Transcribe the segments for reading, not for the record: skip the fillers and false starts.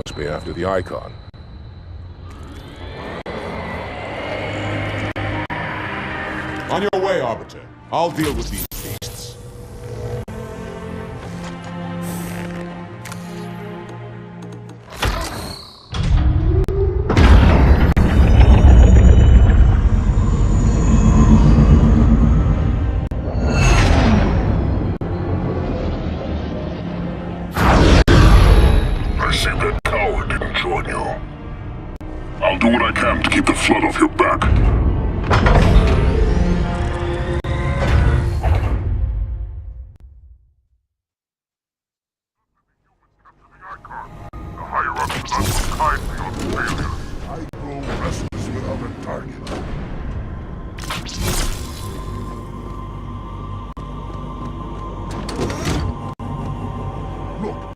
Must be after the icon. On your way, Arbiter. I'll deal with these beasts. I see that coward didn't join you. I'll do what I can to keep the flood off your back.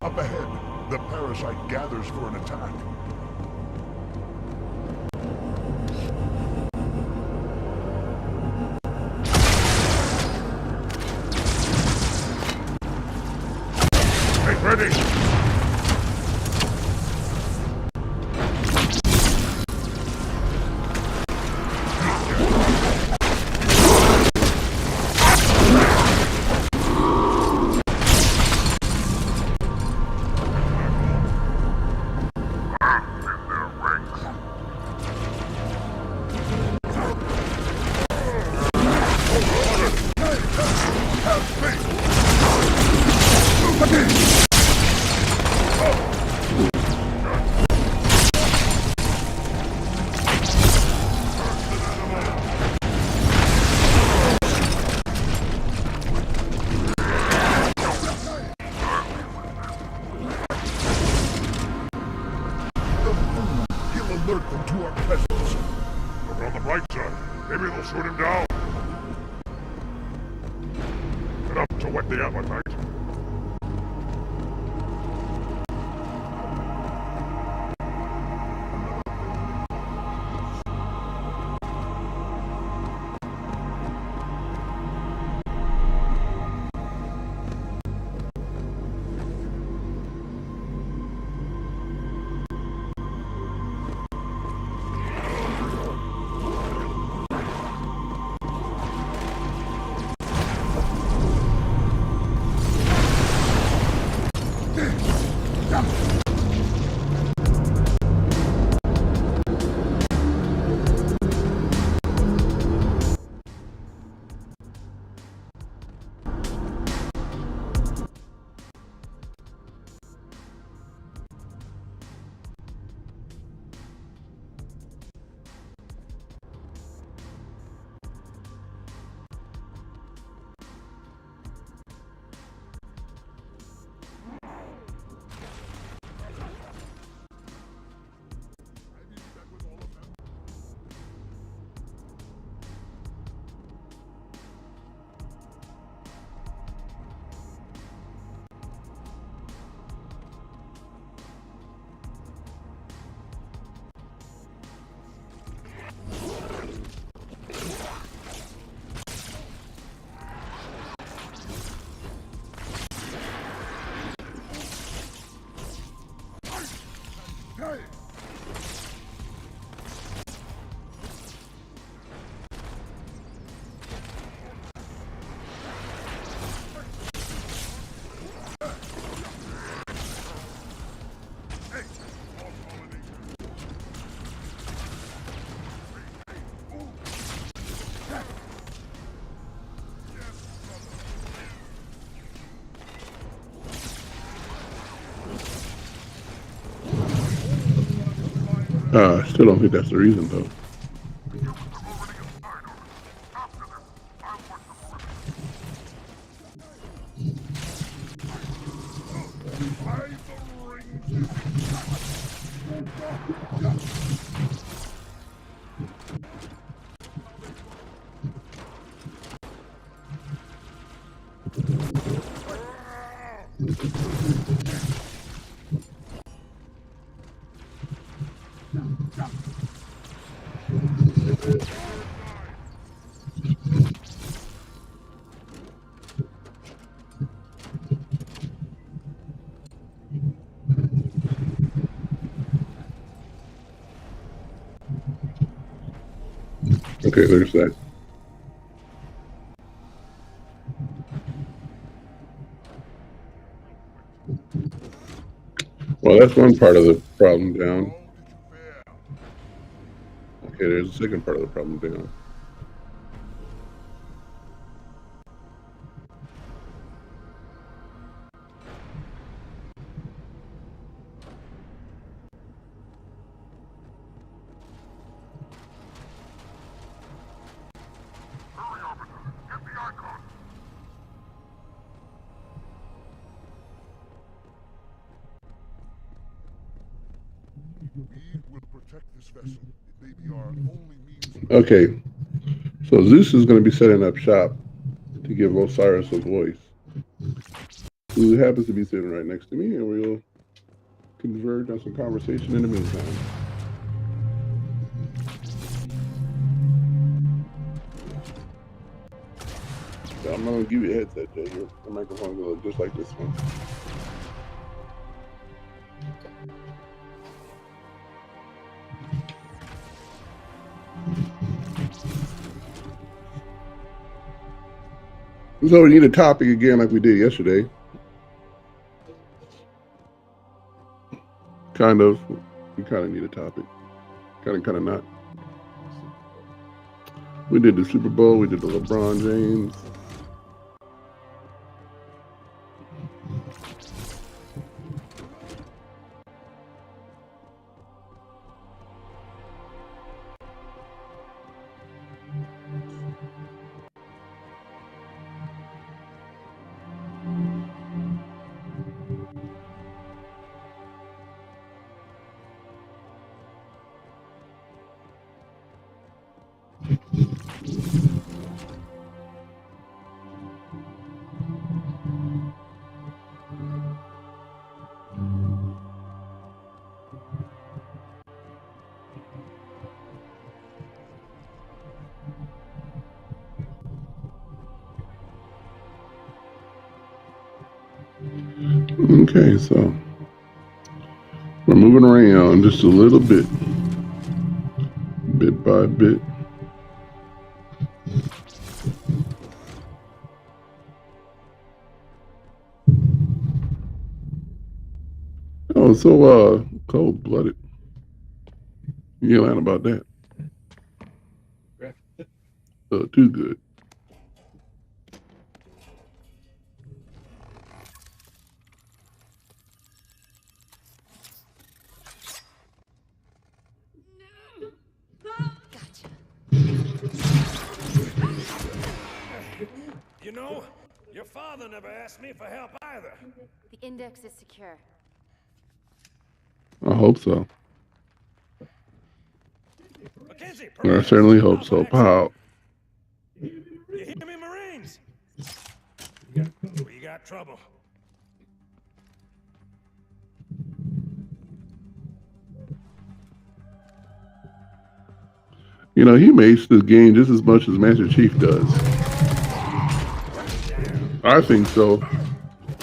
Up ahead, the parasite gathers for an attack. Get ready! Alert them to our presence. Look on the bright side. Maybe they'll shoot him down. Enough to whet the appetite. I still don't think that's the reason, though. Okay, there's that. Well, that's one part of the problem down. Okay, there's a second part of the problem down. We will protect this vessel. It may be our only means. Okay, so Zeus is going to be setting up shop to give Osiris a voice, who happens to be sitting right next to me, and we'll converge on some conversation in the meantime. So I'm not going to give you a headset, Jay. Your microphone's going to look just like this one. So we need a topic again like we did yesterday. Kind of. We kind of need a topic. Kind of not. We did the Super Bowl. We did the LeBron James. Okay, so we're moving around just a little bit by bit. Oh, so cold-blooded. You ain't lying about that. Too good. You know, your father never asked me for help either. The index is secure. I hope so. Mackenzie, I certainly hope so. Pow. You hear me, Marines? We got trouble. You know, he makes this game just as much as Master Chief does. I think so.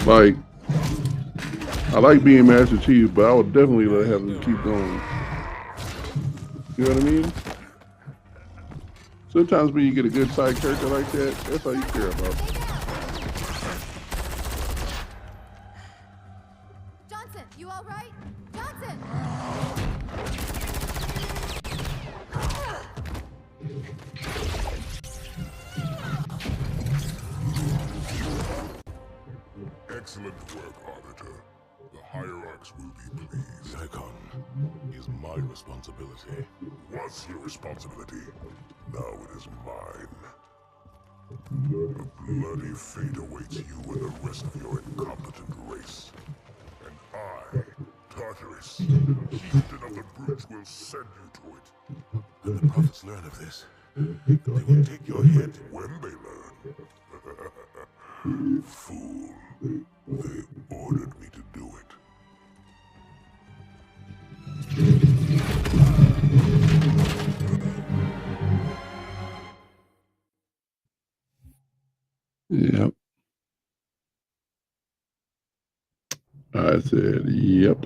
Like, I like being Master Chief, but I would definitely let him keep going. You know what I mean? Sometimes when you get a good side character like that, that's all you care about. Johnson, you all right? Johnson! Excellent work, Arbiter. The Hierarchs will be pleased. Icon is my responsibility. Was your responsibility. Now it is mine. A bloody fate awaits you and the rest of your incompetent race. And I, Tartarus, chieftain of the brutes, will send you to it. When the prophets learn of this, they will take your head when they learn. Fool. They ordered me to do it. Yep. I said, yep.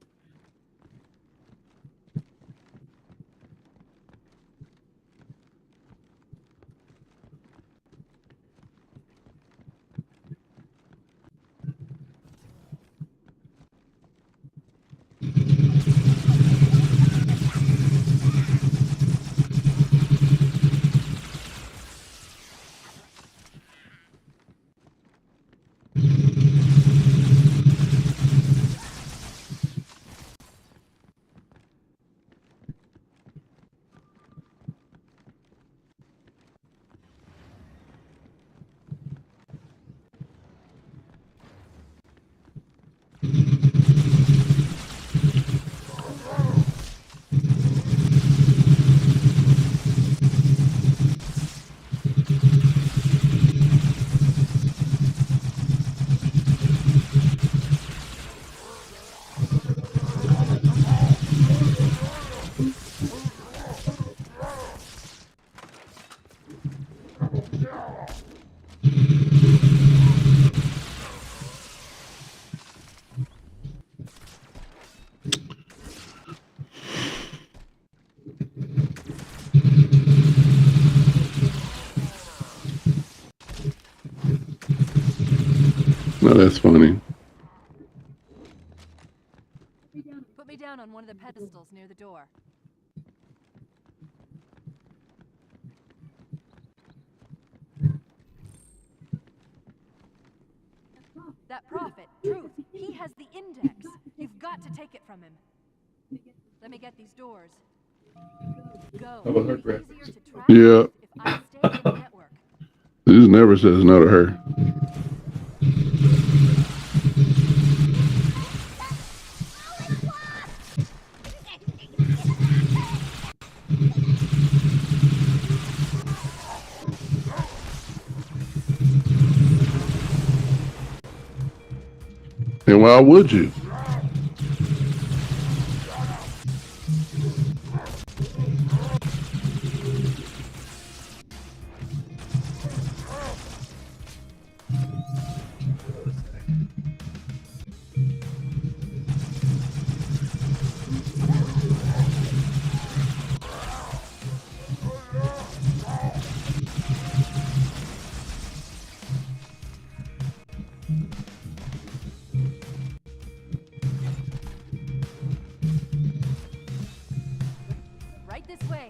Oh, that's funny. Put me down on one of the pedestals near the door. That prophet, Truth, he has the index. You've got to take it from him. Let me get these doors. Go. It'll be easier to track Yeah. if I stay in the network. Zeus never says no to her. And why would you? Right this way.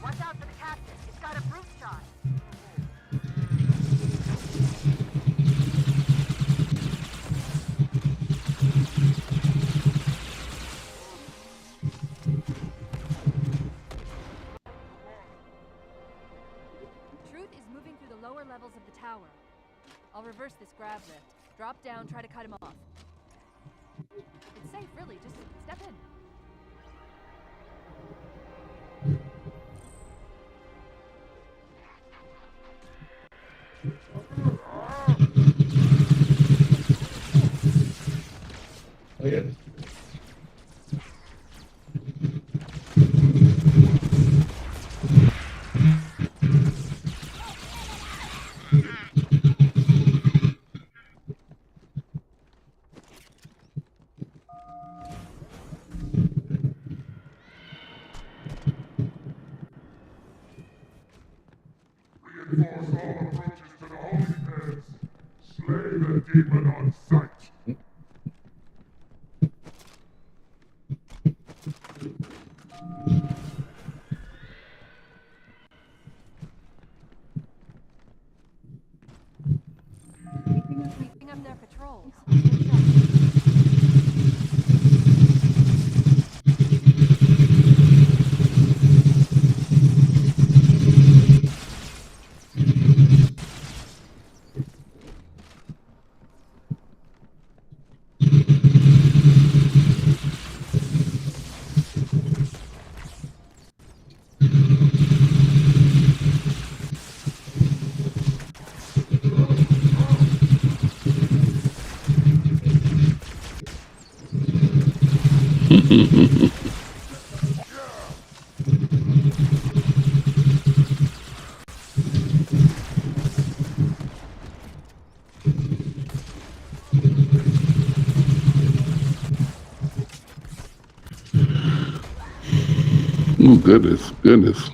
Watch out for the cactus. It's got a brute shot. Truth is moving through the lower levels of the tower. I'll reverse this grab lift. Drop down, try to cut him off. It's safe, really. Just step in. Oh, yeah. Reinforce all approaches to the holy pens. Slay the demon on sight. Keeping up their patrols. Oh, goodness, goodness.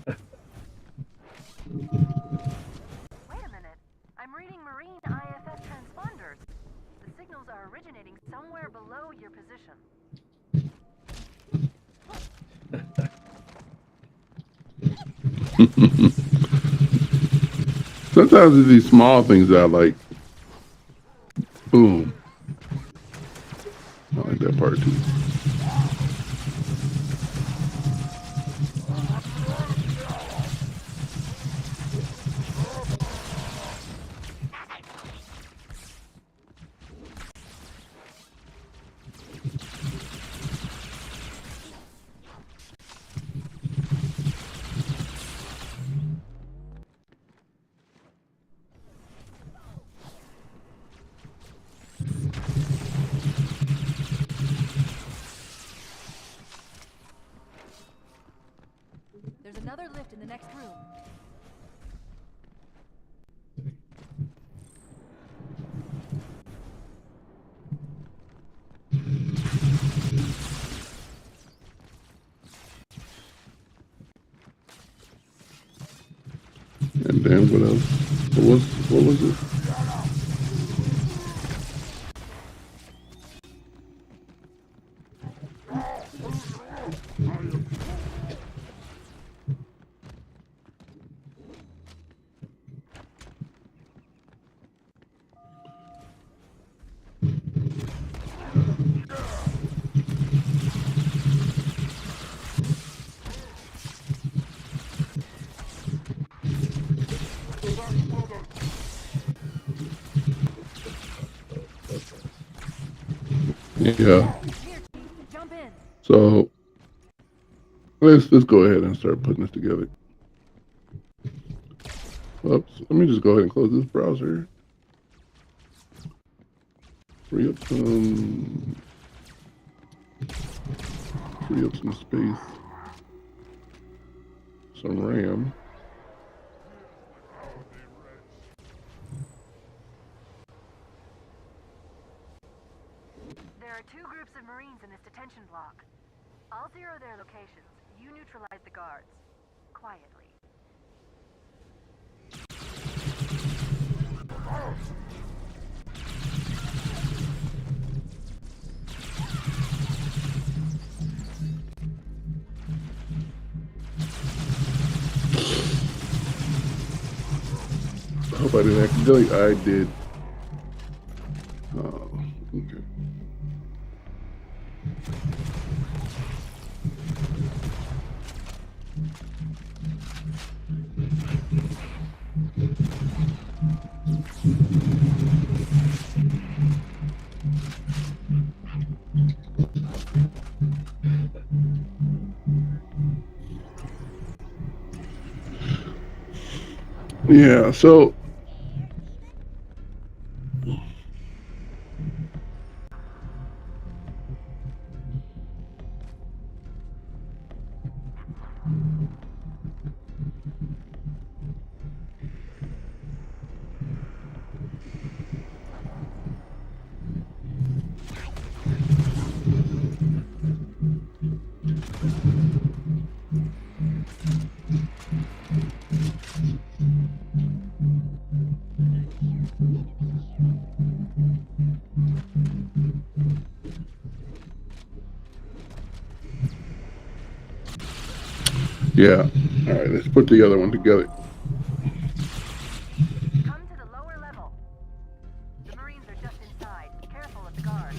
Wait a minute. I'm reading marine IFF transponders. The signals are originating somewhere below your position. Sometimes it's these small things that I like. Boom. I like that part too. another lift in the next room. And then what else? What was it? Yeah. Jump in. So let's go ahead and start putting this together. Oops. Let me just go ahead and close this browser. Free up some space. Some RAM. There are 2 groups of Marines in this detention block. I'll zero their locations. You neutralize the guards. Quietly. I hope I didn't accidentally. I did. Oh, okay. Yeah, so yeah. All right, let's put the other one together. Come to the lower level. The Marines are just inside. Careful of the guards.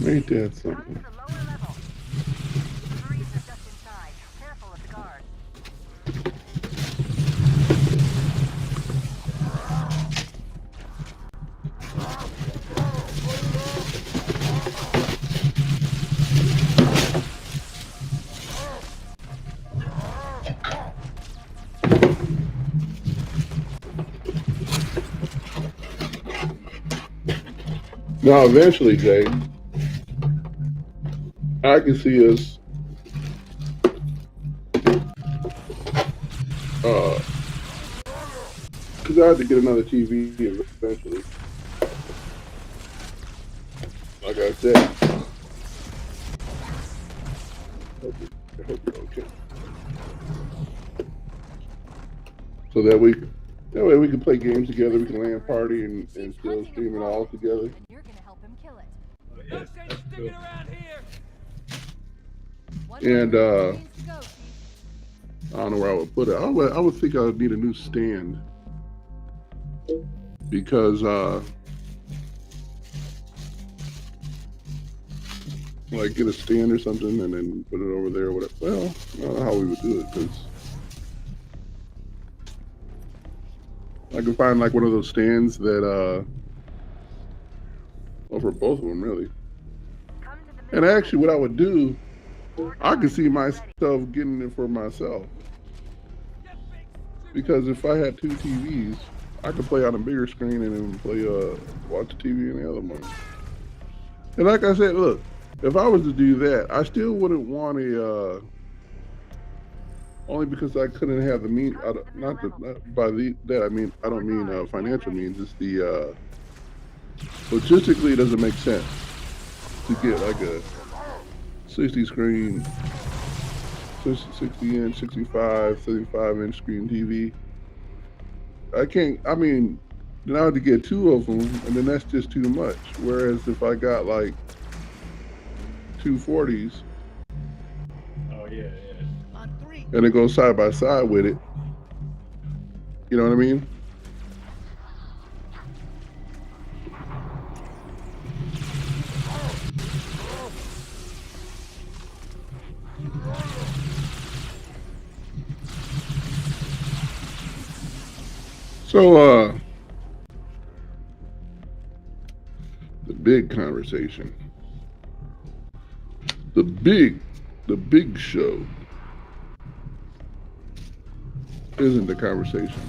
Ain't that Come to something? the lower level. The Marines are just inside. Careful of the guards. Now, eventually, Jay, I can see us because I have to get another TV eventually. Like I said, I hope you're okay. So that way we can play games together. We can LAN party and still stream it all together. You're gonna help him kill it. No sense sticking around here. One And more Marines to go, Chief. I don't know where I would put it. I would think I would need a new stand because like get a stand or something and then put it over there or whatever. Well, I don't know how we would do it because I could find like one of those stands that well, for both of them really. And actually what I would do, I could see myself getting it for myself. Because if I had 2 TVs, I could play on a bigger screen and then play watch TV in the other one. And like I said, look, if I was to do that, I still wouldn't want a only because I couldn't have the means. Not by that I mean I don't mean financial means. It's the logistically it doesn't make sense to get like a 60 screen, 60 inch, 65, 75-inch screen TV. I can't. I mean, then I had to get 2 of them, and then that's just too much. Whereas if I got like 2 40s, oh yeah, and it goes side by side with it, you know what I mean? So, the big conversation, the big show isn't the conversation.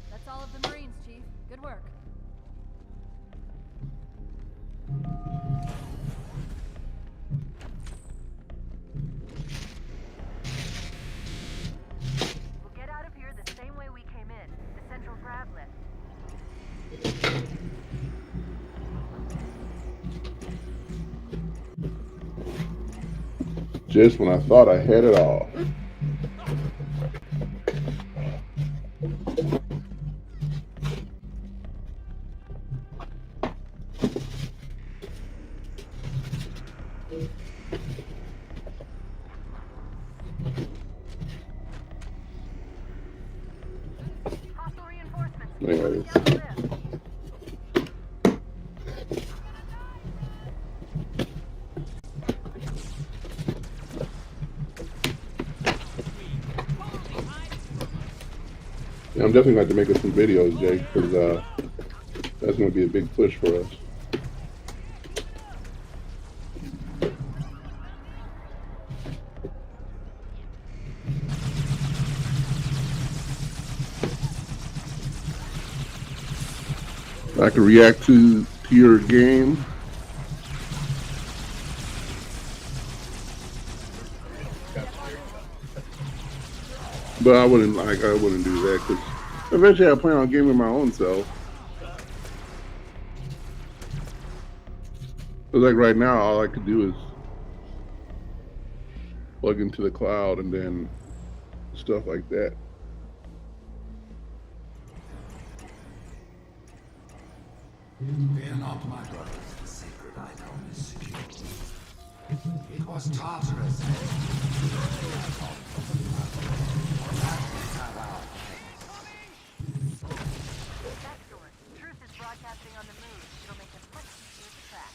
That's all of the Marines, Chief. Good work. We'll get out of here the same way we came in, the central grab lift. Just when I thought I had it all. Hostile reinforcements. Anyways. Yeah, I'm definitely going to have to make us some videos, Jake, because that's going to be a big push for us. I can react to your game. But I wouldn't do that because eventually I plan on gaming my own self. But like right now, all I could do is plug into the cloud and then stuff like that. Fear not, my brothers, the sacred icon is secure. It was Tartarus. That is our Excellent. Truth is broadcasting on the move. It'll make it much easier to track.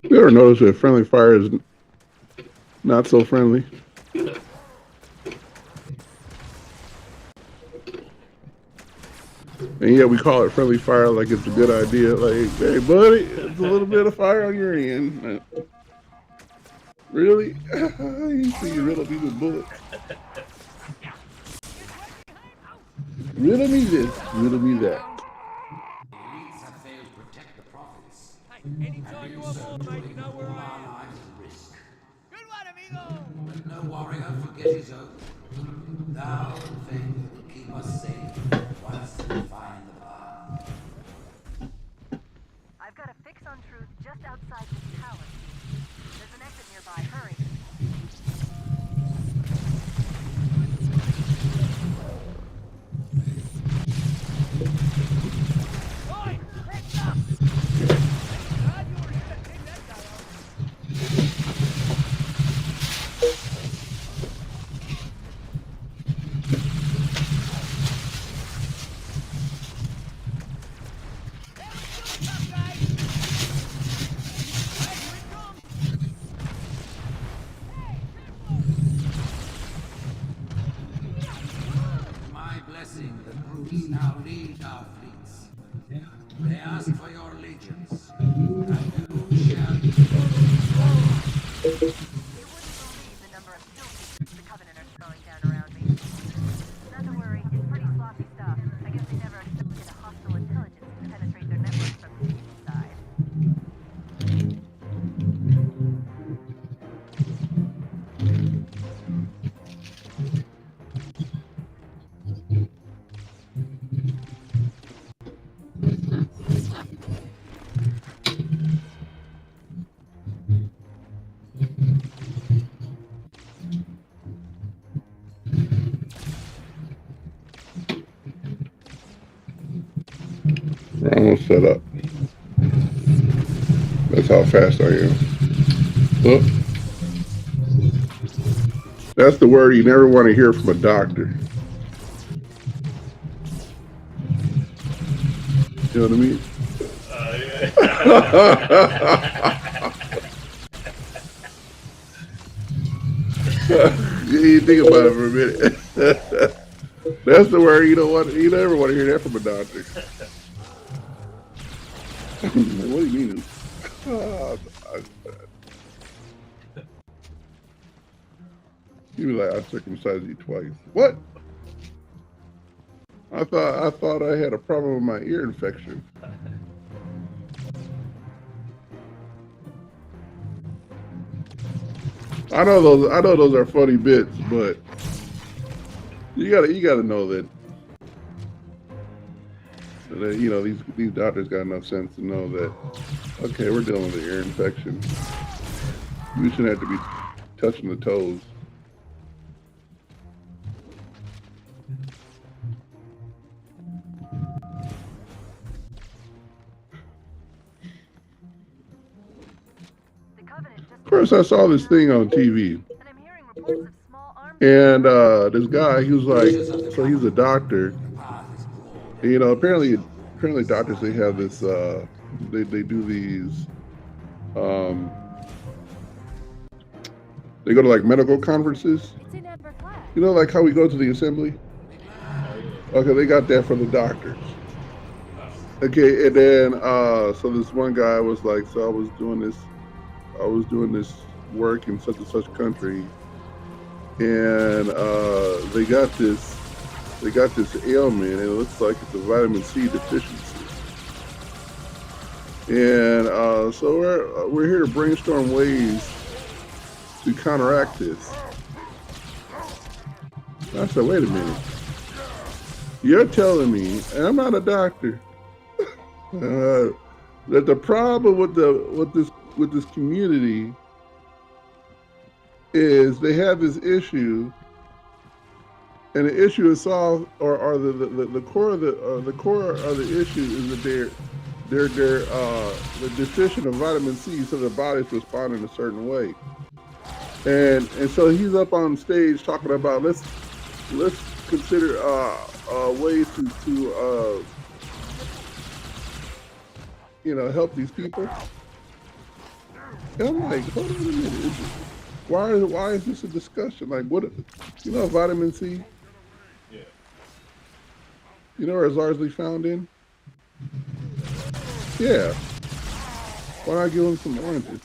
You ever notice that friendly fire is not so friendly? And yeah, we call it friendly fire like it's a good idea. Like, hey, buddy, it's a little bit of fire on your end. Really? You see, you riddle me with bullets. Riddle me this, riddle me that. Elites have failed to protect the prophets. Anytime you want more, mate, you know where I am. Our lives at risk. Good one, amigo! Let no warrior forget his oath. Thou and faith will keep us safe once we find the path. I've got a fix on truth just outside this palace. There's an exit nearby. Hurry. Right, heads up! Glad you were here to take that guy out. My blessing, the brutes now lead our fleets. They ask for your allegiance, and you shall be. They wouldn't believe the number of still secrets the Covenant are throwing down around me. Not to worry, it's pretty sloppy stuff. I guess they never expected a hostile intelligence to penetrate their network from the inside. We're almost set up. That's how fast I am. Look. That's the word you never want to hear from a doctor. You know what I mean? You think about it for a minute. That's the word you don't want. You never want to hear that from a doctor. What do you mean? You be like, I circumcised you twice. What? I thought I had a problem with my ear infection. I know those are funny bits, but you gotta know that you know these doctors got enough sense to know that okay, we're dealing with an ear infection. We shouldn't have to be touching the toes. Of course, I saw this thing on TV, and this guy, he was like, so he's a doctor. And, you know, apparently doctors, they have this, they do these, they go to like medical conferences. You know, like how we go to the assembly. Okay, they got that for the doctors. Okay, and then so this one guy was like, so I was doing this work in such and such country, and they got this ailment, and it looks like it's a vitamin C deficiency. And so we're here to brainstorm ways to counteract this. I said, wait a minute. You're telling me, and I'm not a doctor, that the problem with this community is they have this issue, and the issue is solved, or the core of the issue is that they're deficient of vitamin C, so their bodies respond in a certain way. And so he's up on stage talking about let's consider ways to you know, help these people. And I'm like, hold on a minute. Why is this a discussion? Like, what, you know, vitamin C? Yeah. You know where it's largely found in? Yeah. Why not give him some oranges?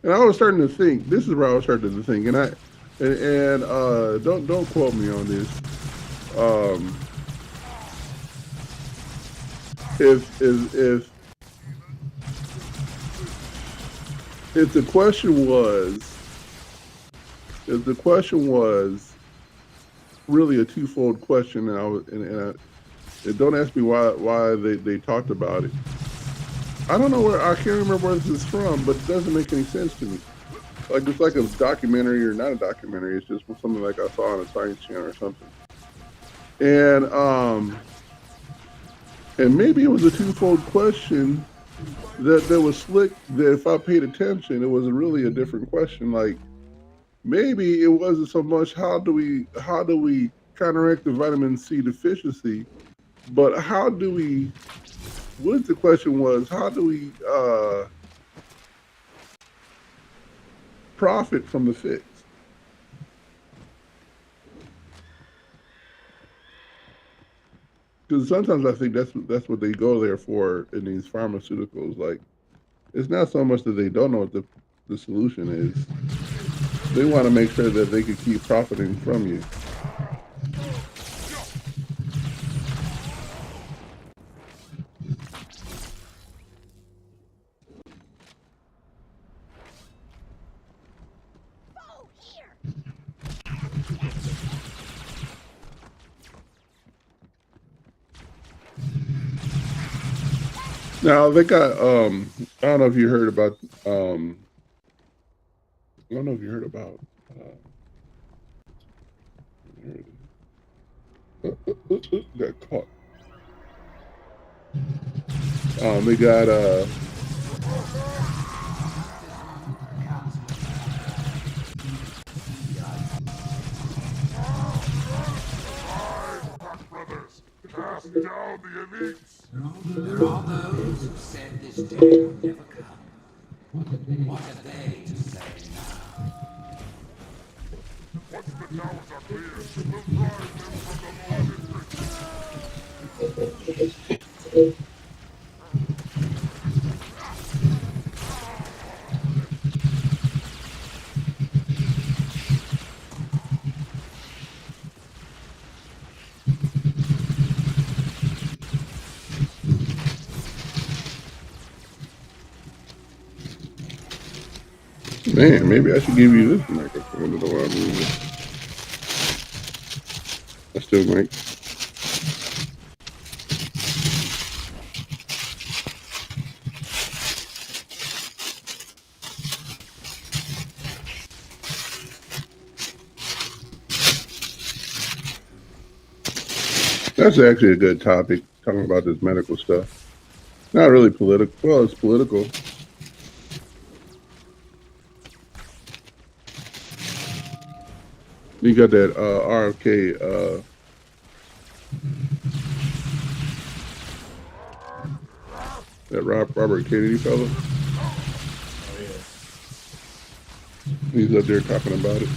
And I was starting to think, this is where I was starting to think, and don't quote me on this. If the question was really a twofold question, and don't ask me why they talked about it. I don't know I can't remember where this is from, but it doesn't make any sense to me. Like it's like a documentary or not a documentary. It's just something like I saw on a Science Channel or something. And maybe it was a twofold question that was slick. That if I paid attention, it was really a different question. Like maybe it wasn't so much how do we counteract the vitamin C deficiency, but what the question was, how do we profit from the fix? Because sometimes I think that's what they go there for in these pharmaceuticals. Like, it's not so much that they don't know what the solution is. They want to make sure that they can keep profiting from you. Now they got I don't know if you heard about got caught. They got brothers, cast down the elites. There are those who said this day would never come. What are they to say now? Once the towers are cleared, we'll drive them from the lower districts. man, maybe I should give you this microphone to the one I'm using. I still might. That's actually a good topic, talking about this medical stuff. Not really political. Well, it's political. You got that RFK that Robert Kennedy fellow. Oh yeah. He's up there talking about it.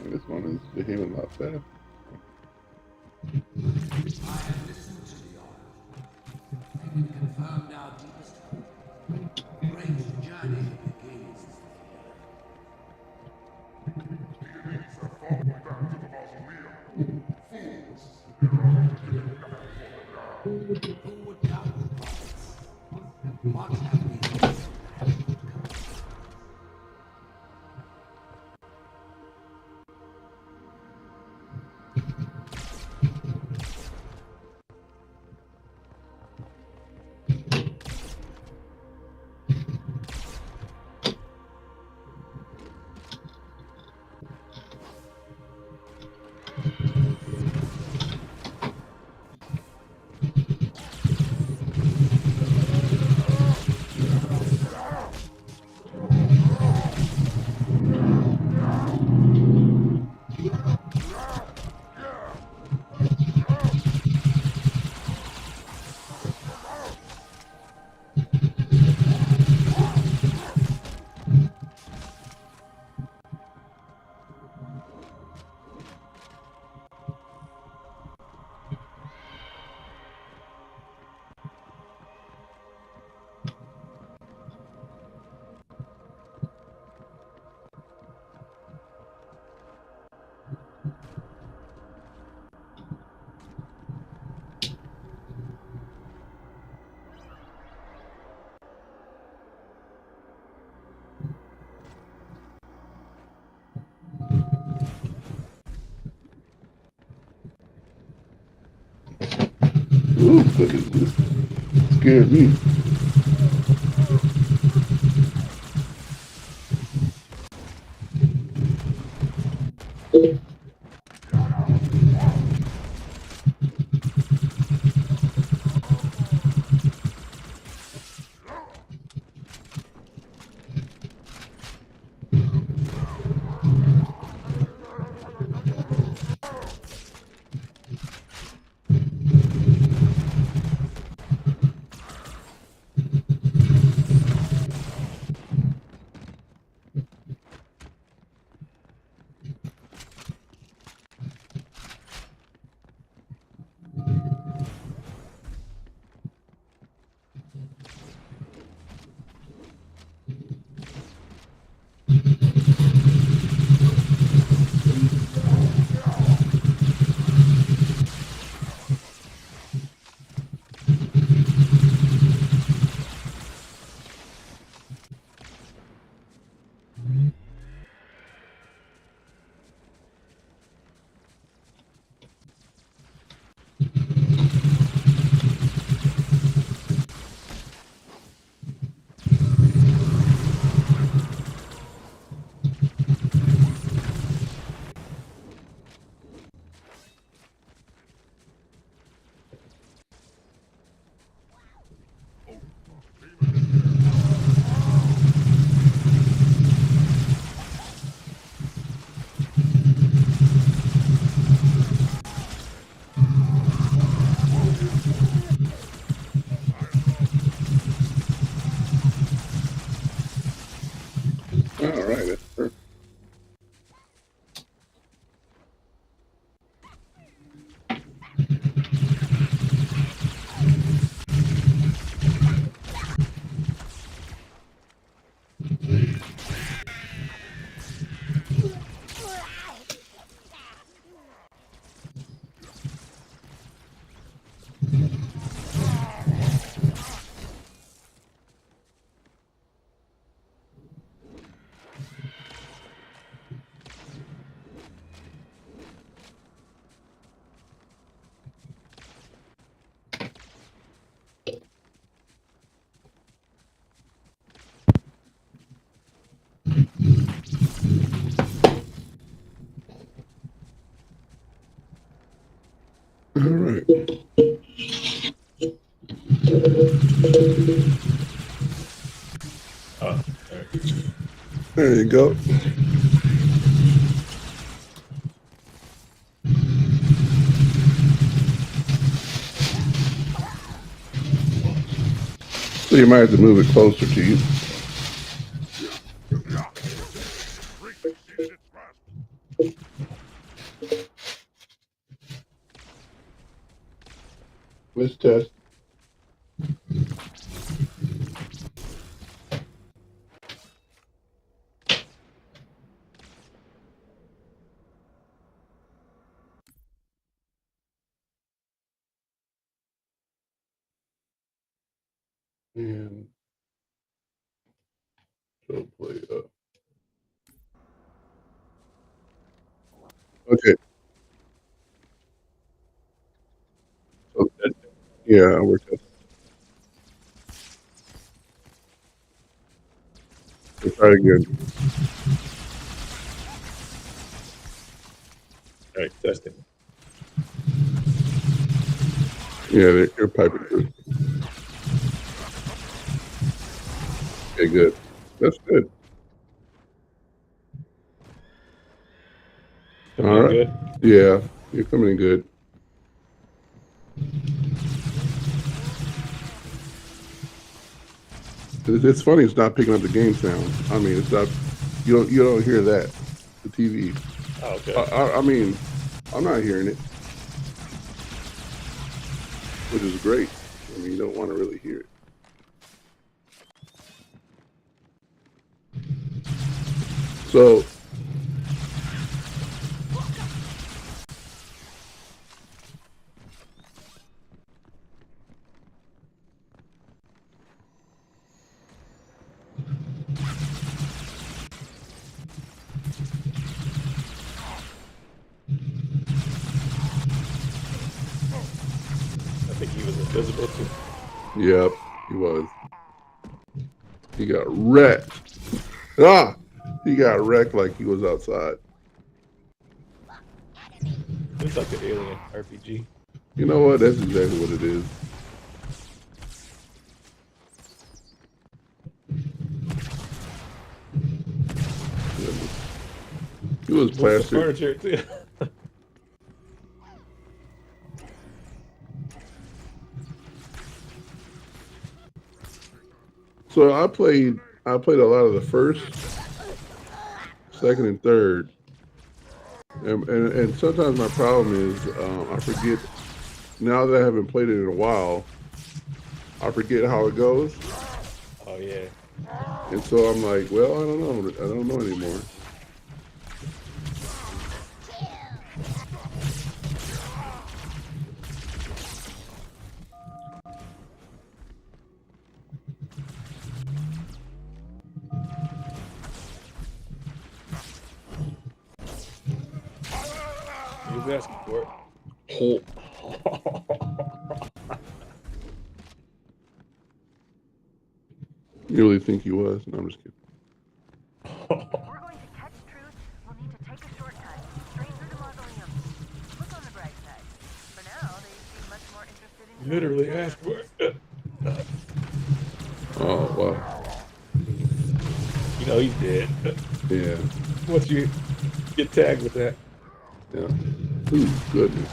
This one is behaving a lot fast. I have listened to the oracle. And confirmed our deepest hope. Great journey begins here. The elites have fallen back to the mausoleum. Fools! Who would doubt the prophets? What have we lost? Ooh, goodness. Scared me. All right, that's perfect. All right. Oh, there. There you go. So you might have to move it closer to you. Drink exceeded its grasp. Let's test. And so play up. Okay. So yeah, we're testing. We'll try again. All right, testing. Yeah, they're piping through. Okay, good. That's good. Coming All in right. good? Yeah, you're coming in good. It's funny. It's not picking up the game sound. I mean, it's not. You don't hear that. The TV. Oh, okay. I mean, I'm not hearing it, which is great. I mean, you don't want to really hear it. So I think he was invisible too. Yep, he was. He got wrecked. Ah! He got wrecked like he was outside. It's like an alien RPG. You know what? That's exactly what it is. He was plastic. Furniture too. So I played a lot of the first, second, and third. And sometimes my problem is I forget, now that I haven't played it in a while, I forget how it goes. Oh yeah. And so I'm like, well, I don't know anymore. He was asking for it. You really think he was? No, I'm just kidding. We're going to catch truth. We'll need to take a shortcut straight through the mausoleum. Look on the bright side. For now, they seem much more interested in Literally asked for it. Oh, wow. You know he's dead. Yeah. Once you get tagged with that. Yeah. Ooh, goodness.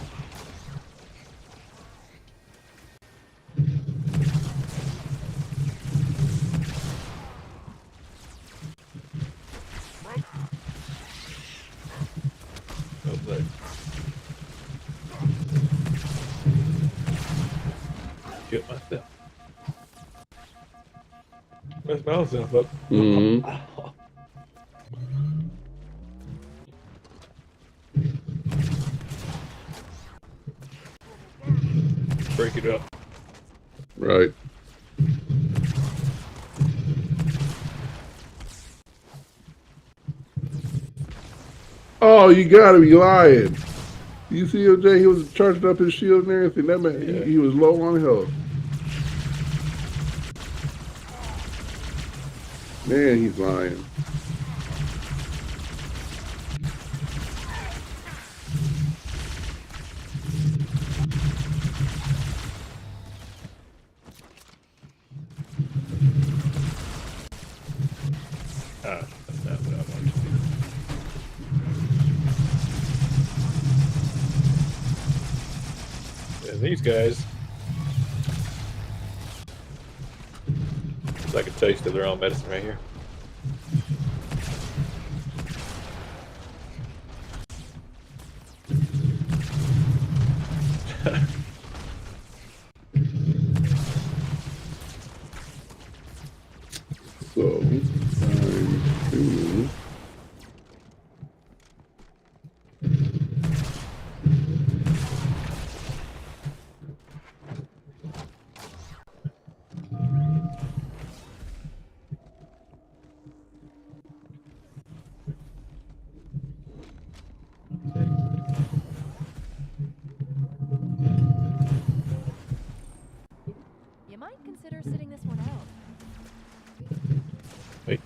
Get myself. Mess myself up. Mm-hmm. Break it up. Right. Oh, you gotta be lying. You see him, Jay? He was charging up his shield and everything. That man, Yeah. he was low on health. Man, he's lying. That's not what I wanted to do. And these guys, it's like a taste of their own medicine right here. So, time to... You might consider sitting this one out. Wait.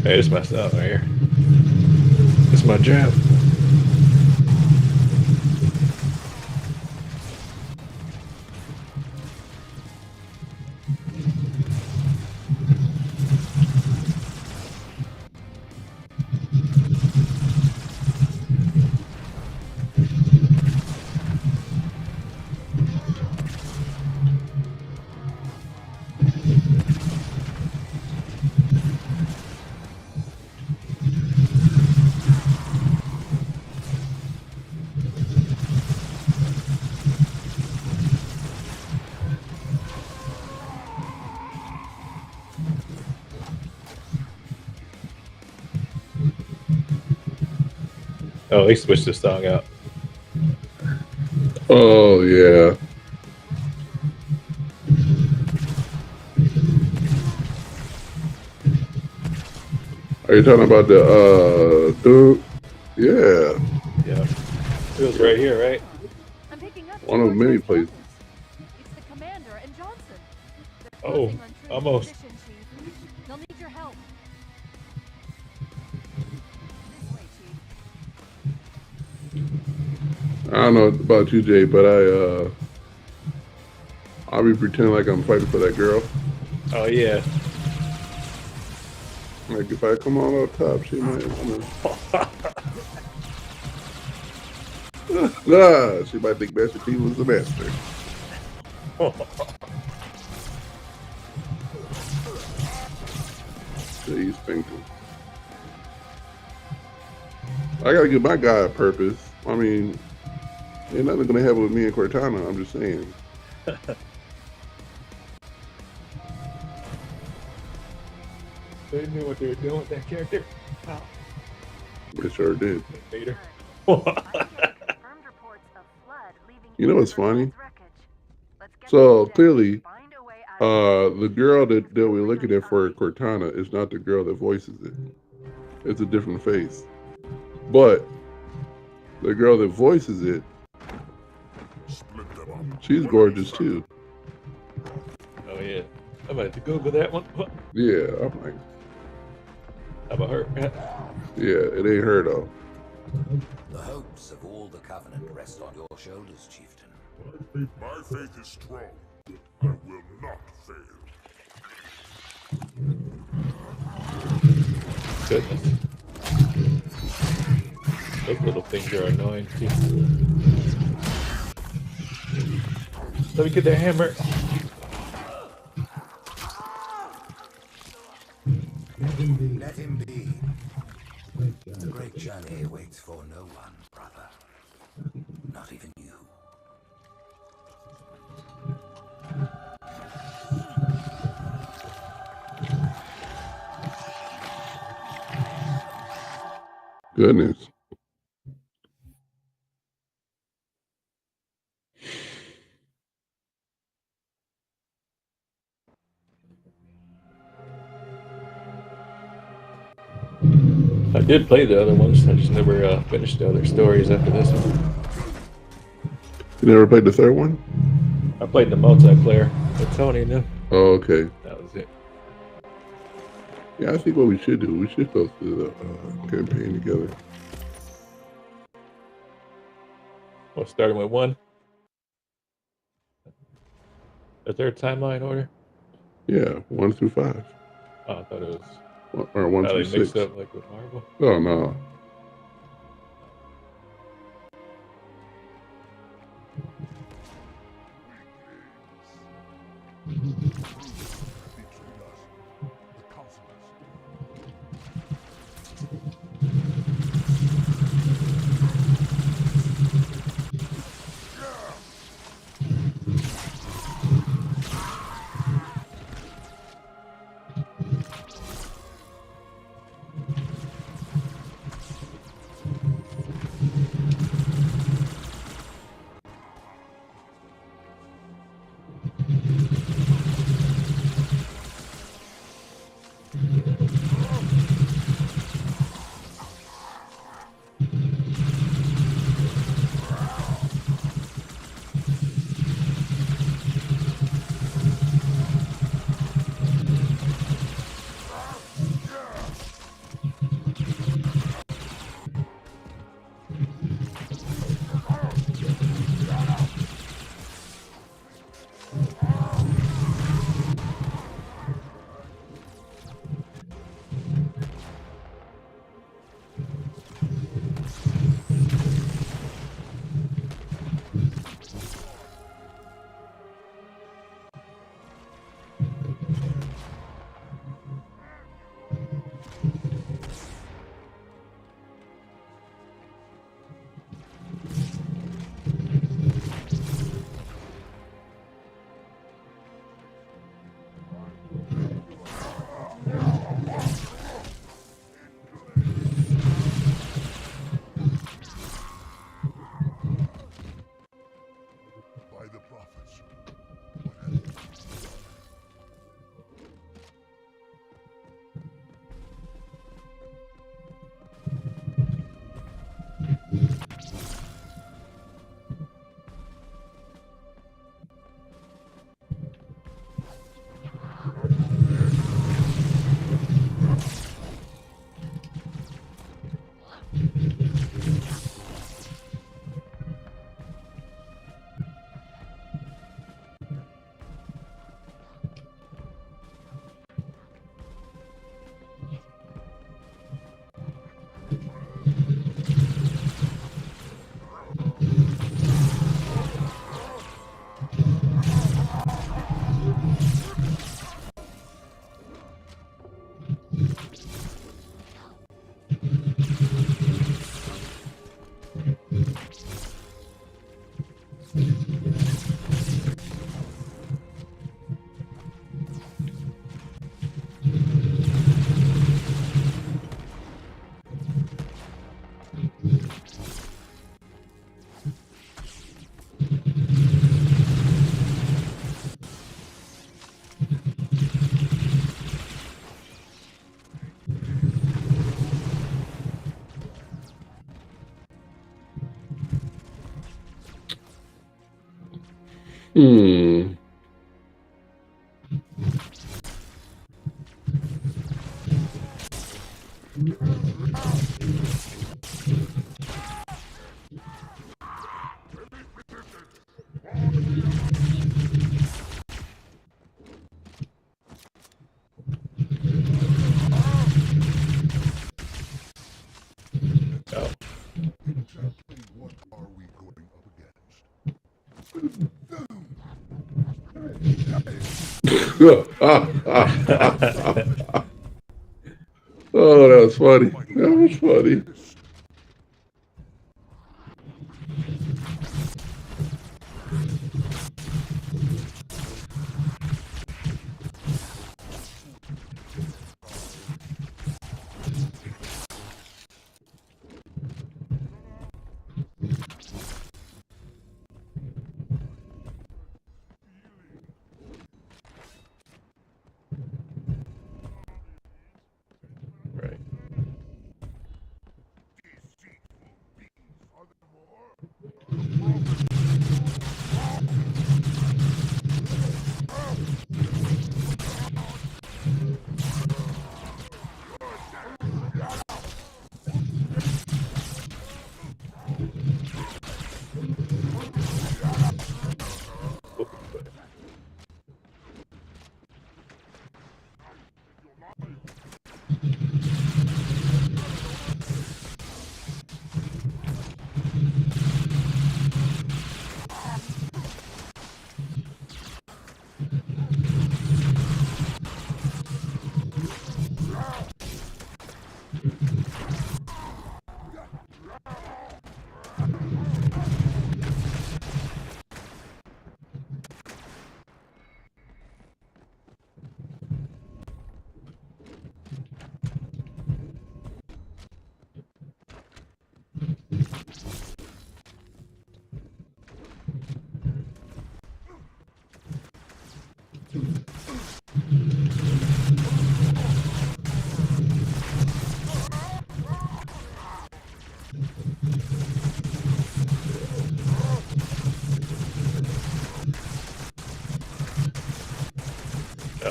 Hey, this is my stuff right here. This is my jam. Oh, they switched this song out. Oh, yeah. Are you talking about the, dude? Yeah. Yeah. It was right here, right? I'm picking up One of many places. It's the commander and Johnson. They're Oh, closing on Truth's almost. position, Chief. They'll need your help. This way, Chief. I don't know about you, Jay, but I'll be pretending like I'm fighting for that girl. Oh yeah. Like if I come on up top, she might nah, she might think Master Chief was the master. Jay's thinking. I gotta give my guy a purpose. I mean, ain't nothing gonna happen with me and Cortana, I'm just saying. They knew what they were doing with that character. Wow. They sure did. Vader. You know what's funny? So clearly, the girl that we're looking at for Cortana is not the girl that voices it. It's a different face. But the girl that voices it, she's gorgeous too. Oh yeah. I'm about to Google that one. Yeah, I'm like, how about her? yeah, it ain't her though. The hopes of all the Covenant rest on your shoulders, Chieftain. My faith is strong. I will not fail. Goodness. Those little things are annoying too. Let me get the hammer. Let him be. The great journey waits for no one, brother. Not even you. Goodness. I did play the other ones. I just never finished the other stories after this one. You never played the third one? I played the multiplayer with Tony and them. Oh, okay. That was it. Yeah, I think what we should do, we should go through the campaign together. Well, starting with 1. Is there a timeline order? Yeah, 1 through 5. Oh, I thought it was. Or 1 how through they 6. mixed up like with Marvel. Oh, no. Hmm. Oh. Exactly what are we going up against? Oh, that was funny. That was funny. Right.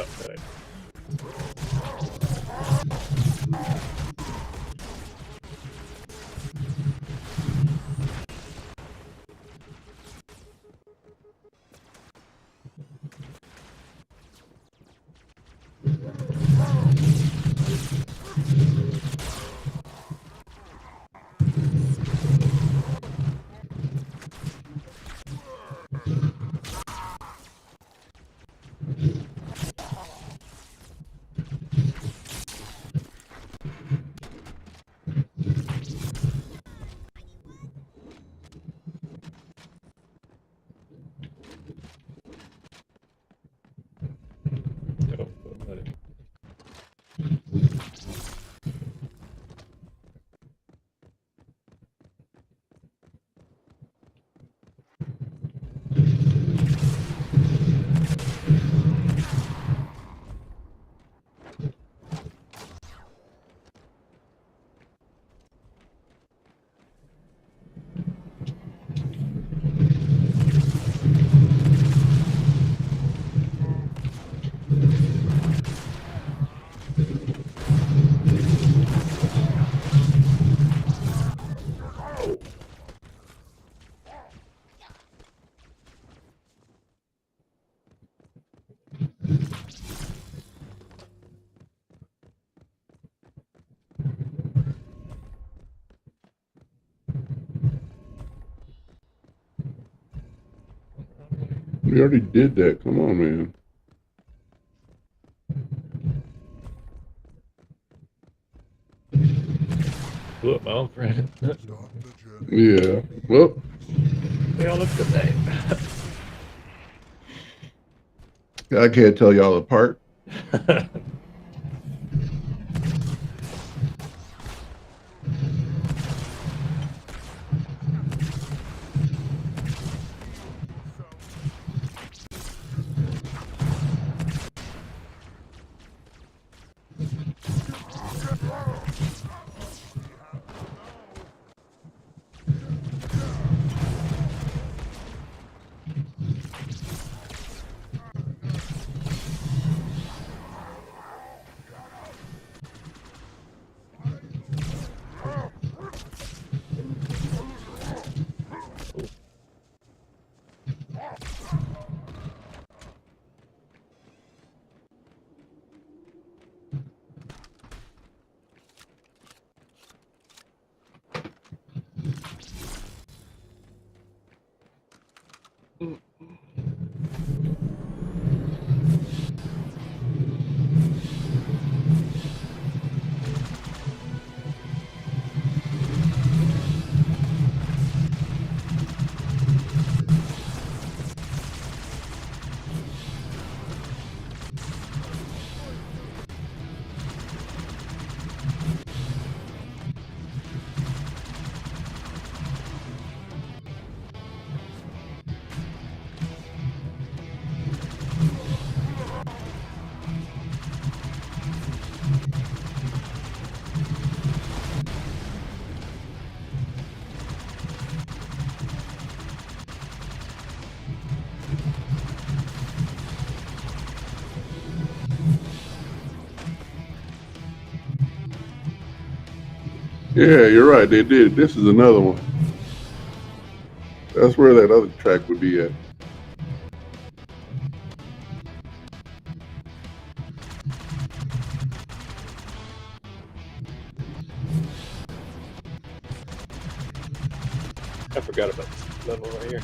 Oh, right. Oh, buddy. We already did that. Come on, man. Blew up my own friend. Yeah. Well, They all look the same. I can't tell y'all apart. Yeah, you're right. They did. This is another one. That's where that other track would be at. I forgot about this level right here.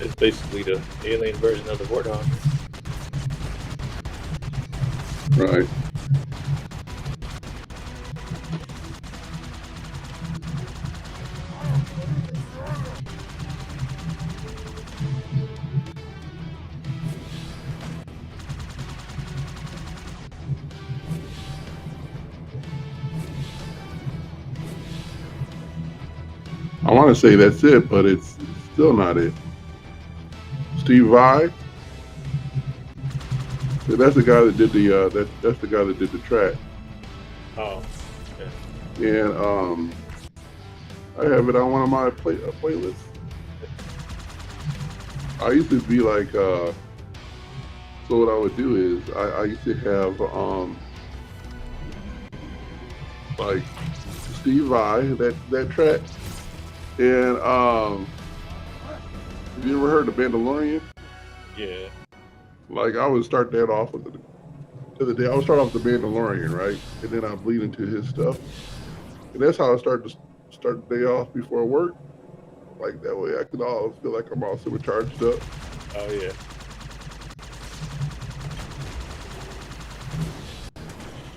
It's basically the alien version of the Warthog. Right. I want to say that's it, but it's still not it. Steve Vai. That's the guy that did the that's the guy that did the track. Oh, And I have it on one of my playlists. I used to be like, so what I would do is I used to have like Steve Vai, that track, and have you ever heard of Mandalorian? yeah. Like I would start that off with the day. I would start off with the Mandalorian, right, and then I bleed into his stuff, and that's how I start the day off before work. Like that way, I could all feel like I'm all supercharged up. Oh yeah.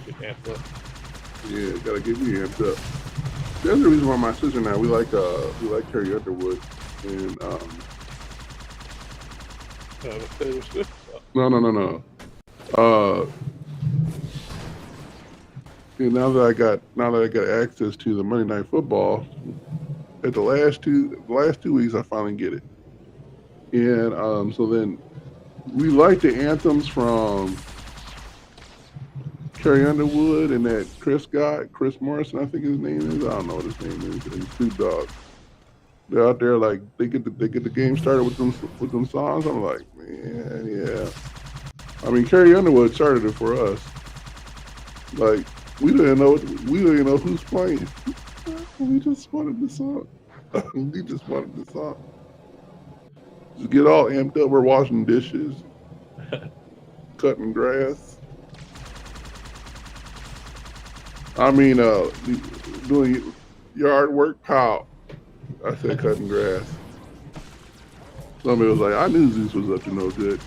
Get amped up. Yeah, gotta get me amped up. That's the reason why my sister and I we like Carrie Underwood, and Taylor Swift. no. And now that I got access to the Monday Night Football, at the last 2 weeks I finally get it, and so then we like the anthems from Carrie Underwood and that Chris Morrison, I think his name is. I don't know what his name is. And Snoop Dogg. They're out there like they get the game started with them songs. I'm like, man, yeah. I mean, Carrie Underwood started it for us. Like we didn't know who's playing. We just wanted the song. We just wanted the song. Just get all amped up. We're washing dishes, cutting grass. I mean, doing yard work, pal. I said cutting grass. Somebody was like, I knew Zeus was up to no good.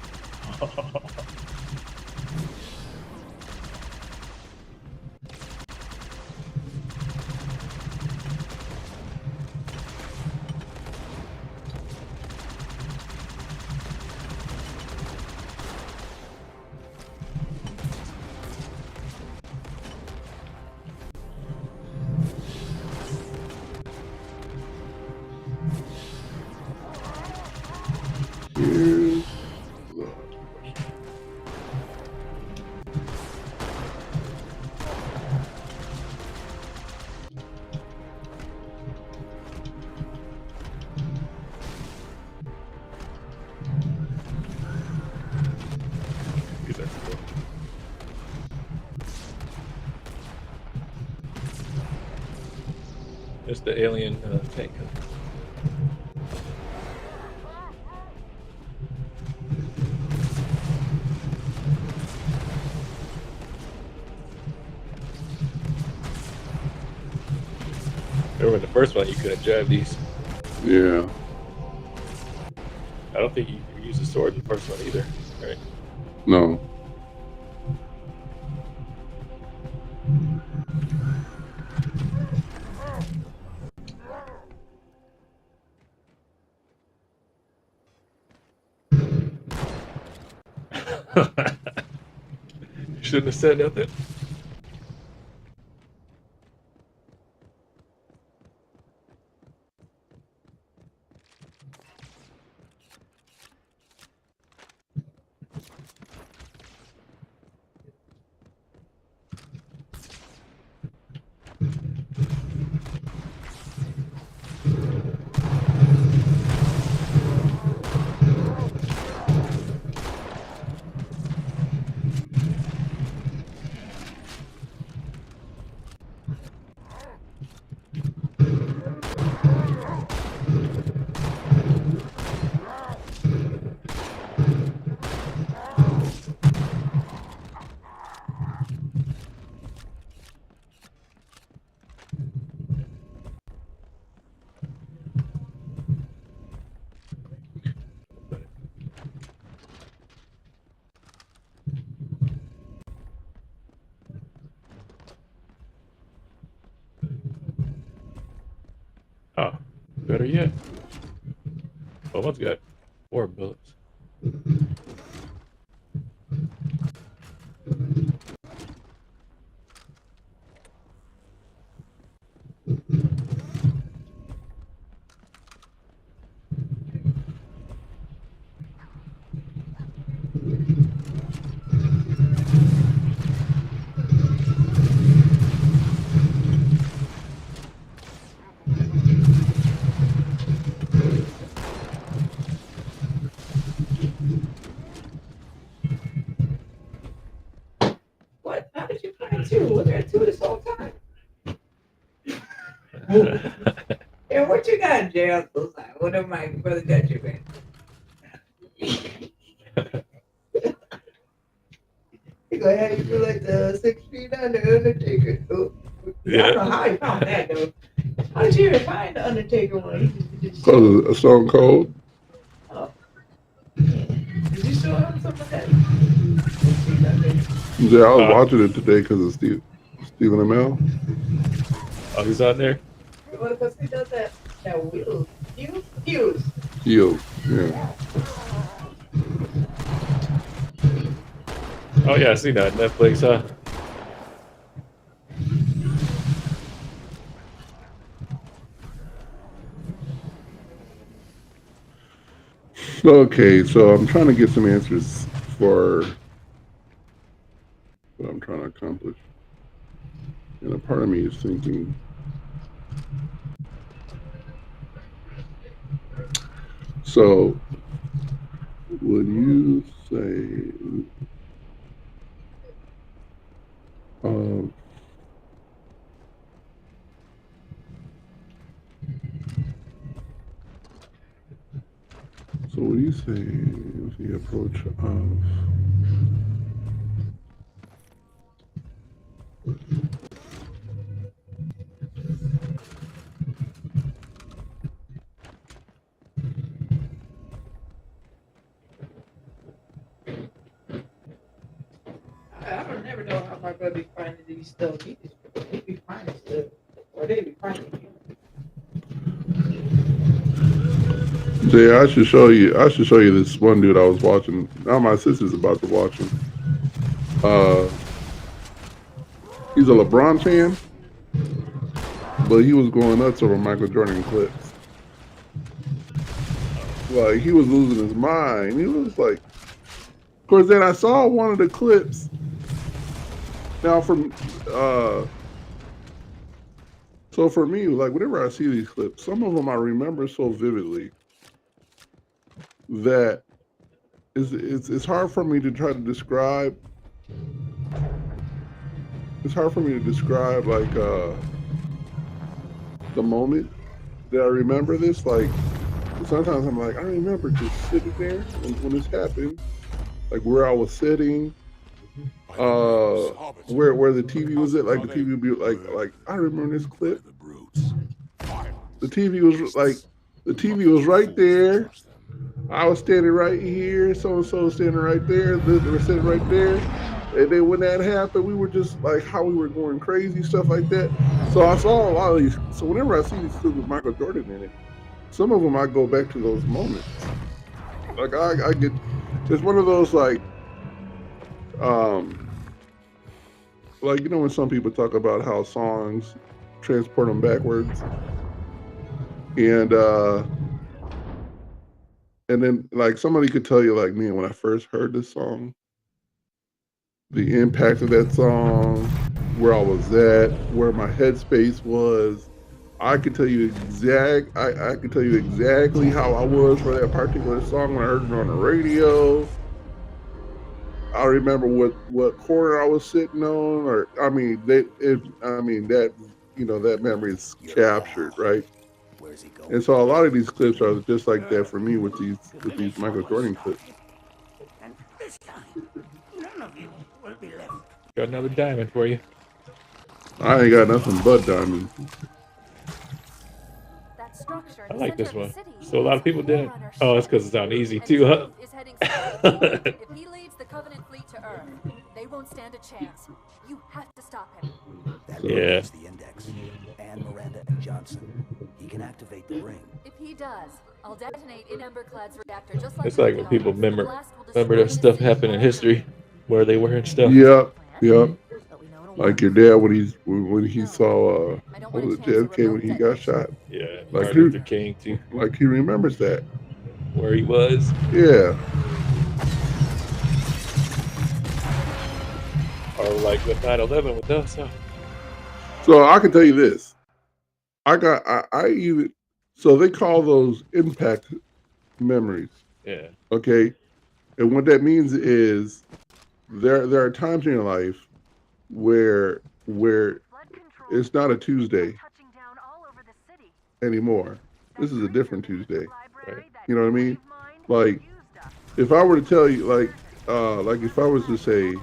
Here's the question. Get that stuff. It's the alien tank. Remember in the first one you couldn't drive these. Yeah. I don't think you used the sword in the first one either, right? No. Shouldn't have said nothing. Oh, better yet. Oh, one's got 4 bullets. What? How did you find 2? Was there 2 this whole time? And what you got in jail? What am my brother got you, man? You gonna have you do like the 6 feet under Undertaker. I don't know how he found that though. How did you even find the Undertaker one? He just Oh, a Stone Cold. oh. Did you show him some of that? Yeah, I was watching it today because of Stephen Amell. Oh, he's on there? Because he does that wheel. Hughes. Heels. Yeah. Oh, yeah, I seen that on Netflix, huh? Okay, so I'm trying to get some answers for what I'm trying to accomplish. And a part of me is thinking, so would you say, so what do you say is the approach of I don't never know how my brother be finding these stuff. He be finding stuff. Or they be finding him. Jay, I should show you this one dude I was watching. Now my sister's about to watch him. He's a LeBron fan, but he was going nuts over Michael Jordan clips. Like, he was losing his mind. He was like, of course, then I saw one of the clips. Now, so for me, like, whenever I see these clips, some of them I remember so vividly that it's hard for me to try to describe. It's hard for me to describe, like, the moment that I remember this. Like, sometimes I'm like, I remember just sitting there when this happened, like where I was sitting, where the TV was at. Like, the TV would be like I remember this clip. The TV was right there. I was standing right here. So and so was standing right there. They were sitting right there. And then when that happened, we were just like how we were going crazy, stuff like that. So I saw a lot of these. So whenever I see these clips with Michael Jordan in it, some of them I go back to those moments. Like I get, it's one of those like you know when some people talk about how songs transport them backwards, and then like somebody could tell you like, man, when I first heard this song, the impact of that song, where I was at, where my headspace was. I could tell you I could tell you exactly how I was for that particular song when I heard it on the radio. I remember what corner I was sitting on, or I mean that that memory is captured, right? Where's he going? And so a lot of these clips are just like that for me with these Michael Jordan clips. And this time, none of you will be left. Got another diamond for you. I ain't got nothing but diamonds. I like this one. So a lot of people didn't. Oh, it's because it's on easy too, huh? If he leads the Covenant fleet to Earth, they won't stand a chance. You have to stop him. That Yeah. is the index. Anne, Miranda, and Johnson. he can activate the ring. If he does, I'll detonate in Emberclad's reactor just like It's like when people the remember blast will remember destroy that stuff the happened in history, where they were and stuff. Yep, yep. But we know it'll Like work. your dad when he saw I don't what want was a it, chance of JFK when remote he got detonation. shot. Yeah, Like Martin Luther King too, like he remembers that. where he was. Yeah. Or like with 9/11 with us. Huh? So I can tell you this. I even so they call those impact memories. Yeah. Okay. And what that means is there are times in your life where it's not a Tuesday anymore. This is a different Tuesday. Right. You know what I mean? Like if I were to tell you like if I was to say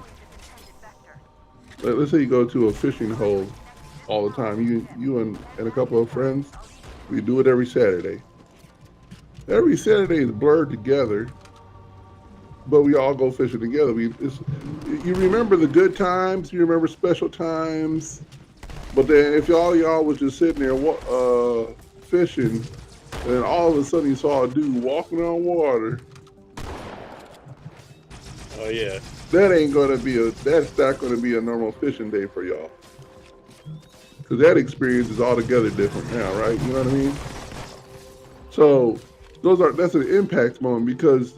let's say you go to a fishing hole all the time, you and a couple of friends, we do it every Saturday. Every Saturday is blurred together, but we all go fishing together. You remember the good times, you remember special times, but then if y'all was just sitting there fishing, and then all of a sudden you saw a dude walking on water. Oh yeah. That's not gonna be a normal fishing day for y'all. Cause that experience is altogether different now, right? You know what I mean? So that's an impact moment because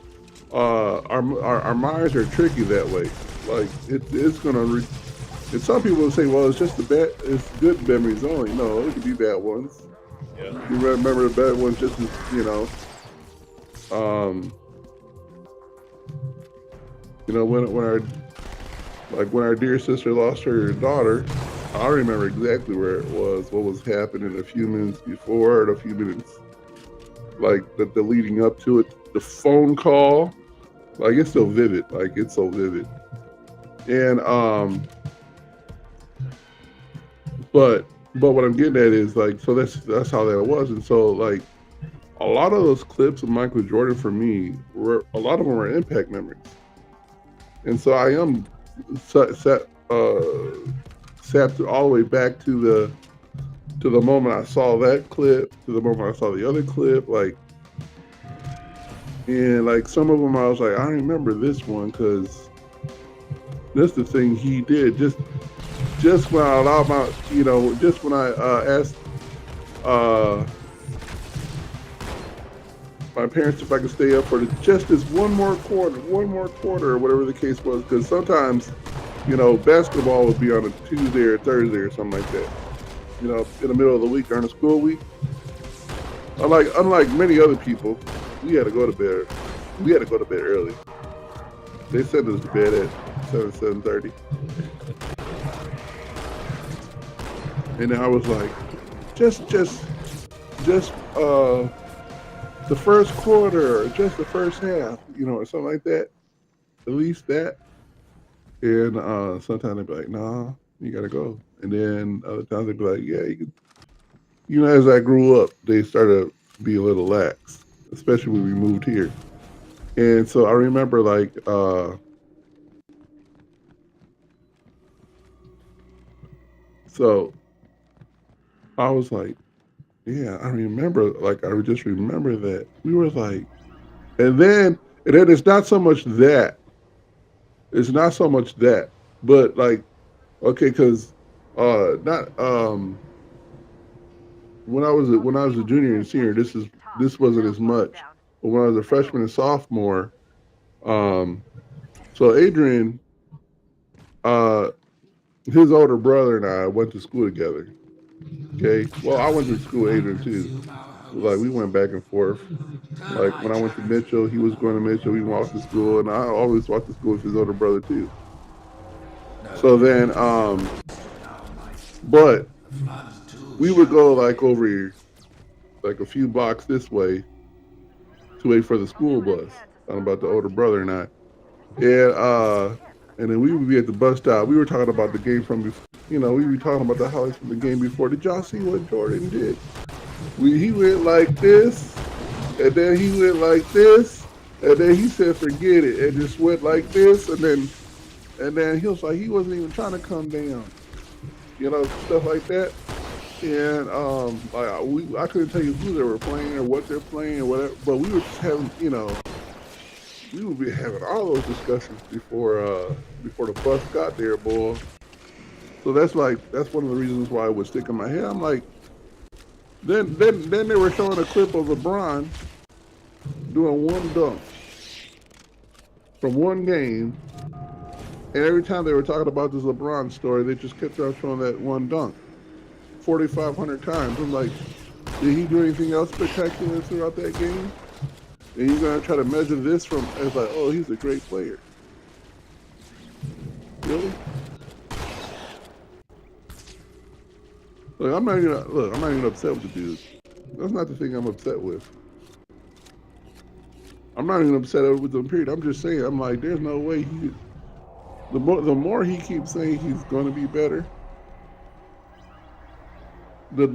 our minds are tricky that way. Like it's gonna. And some people will say, well, it's good memories only. No, it could be bad ones. Yeah. You remember the bad ones just as when our dear sister lost her daughter, I remember exactly where it was, what was happening a few minutes before it, a few minutes like the leading up to it, the phone call, like it's so vivid, and but what I'm getting at is like, so that's how that was, and so like a lot of those clips of Michael Jordan for me a lot of them were impact memories, and so I am sapped all the way back to the moment I saw that clip, to the moment I saw the other clip, like, and like some of them I was like, I remember this one because that's the thing he did. Just when I allowed just when I asked my parents if I could stay up for just this one more quarter, or whatever the case was, because sometimes, basketball would be on a Tuesday or Thursday or something like that. In the middle of the week during the school week. Unlike many other people, we had to go to bed. We had to go to bed early. They sent us to bed at 7:30. And then I was like, just the first quarter, or just the first half, or something like that. At least that. And sometimes they'd be like, nah, you gotta go. And then other times they'd be like, yeah, you could. As I grew up, they started to be a little lax, especially when we moved here. And so I remember so I was like, yeah, I remember, I just remember that. We were like, and then it's not so much that. It's not so much that, but okay, because not when I was a junior and senior, this wasn't as much. But when I was a freshman and sophomore, so Adrian, his older brother and I went to school together. Okay, well, I went to school with Adrian too. Like we went back and forth. Like when I went to Mitchell, he was going to Mitchell. We walked to school, and I always walked to school with his older brother too. So then, but we would go over here, a few blocks this way, to wait for the school bus. Talking about the older brother and I, and then we would be at the bus stop. We were talking about the game from before. We were talking about the highlights from the game before. Did y'all see what Jordan did? He went like this, and then he went like this, and then he said, "Forget it," and just went like this, and then he was like, he wasn't even trying to come down, stuff like that. And I couldn't tell you who they were playing or what they're playing or whatever, but we were just having, we would be having all those discussions before the bus got there, boy. So that's one of the reasons why it would stick in my head. I'm like, then they were showing a clip of LeBron doing one dunk from one game, and every time they were talking about this LeBron story, they just kept on showing that one dunk 4,500 times. I'm like, did he do anything else spectacular throughout that game? And you're gonna try to measure this from as like, oh, he's a great player. Really? I'm not even upset with the dude. That's not the thing I'm upset with. I'm not even upset with them, period. I'm just saying, I'm like, there's no way the more he keeps saying he's gonna be better, the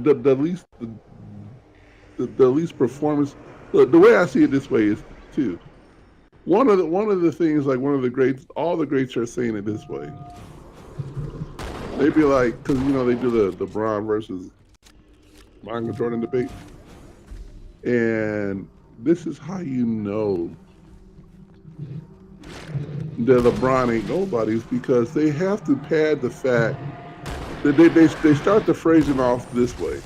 least performance. Look, the way I see it this way is too. One of the things, like one of the greats, all the greats are saying it this way. They'd be like, because they do the Bron versus Michael Jordan debate, and this is how you know that LeBron ain't nobody's, because they have to pad the fact that they start the phrasing off this way.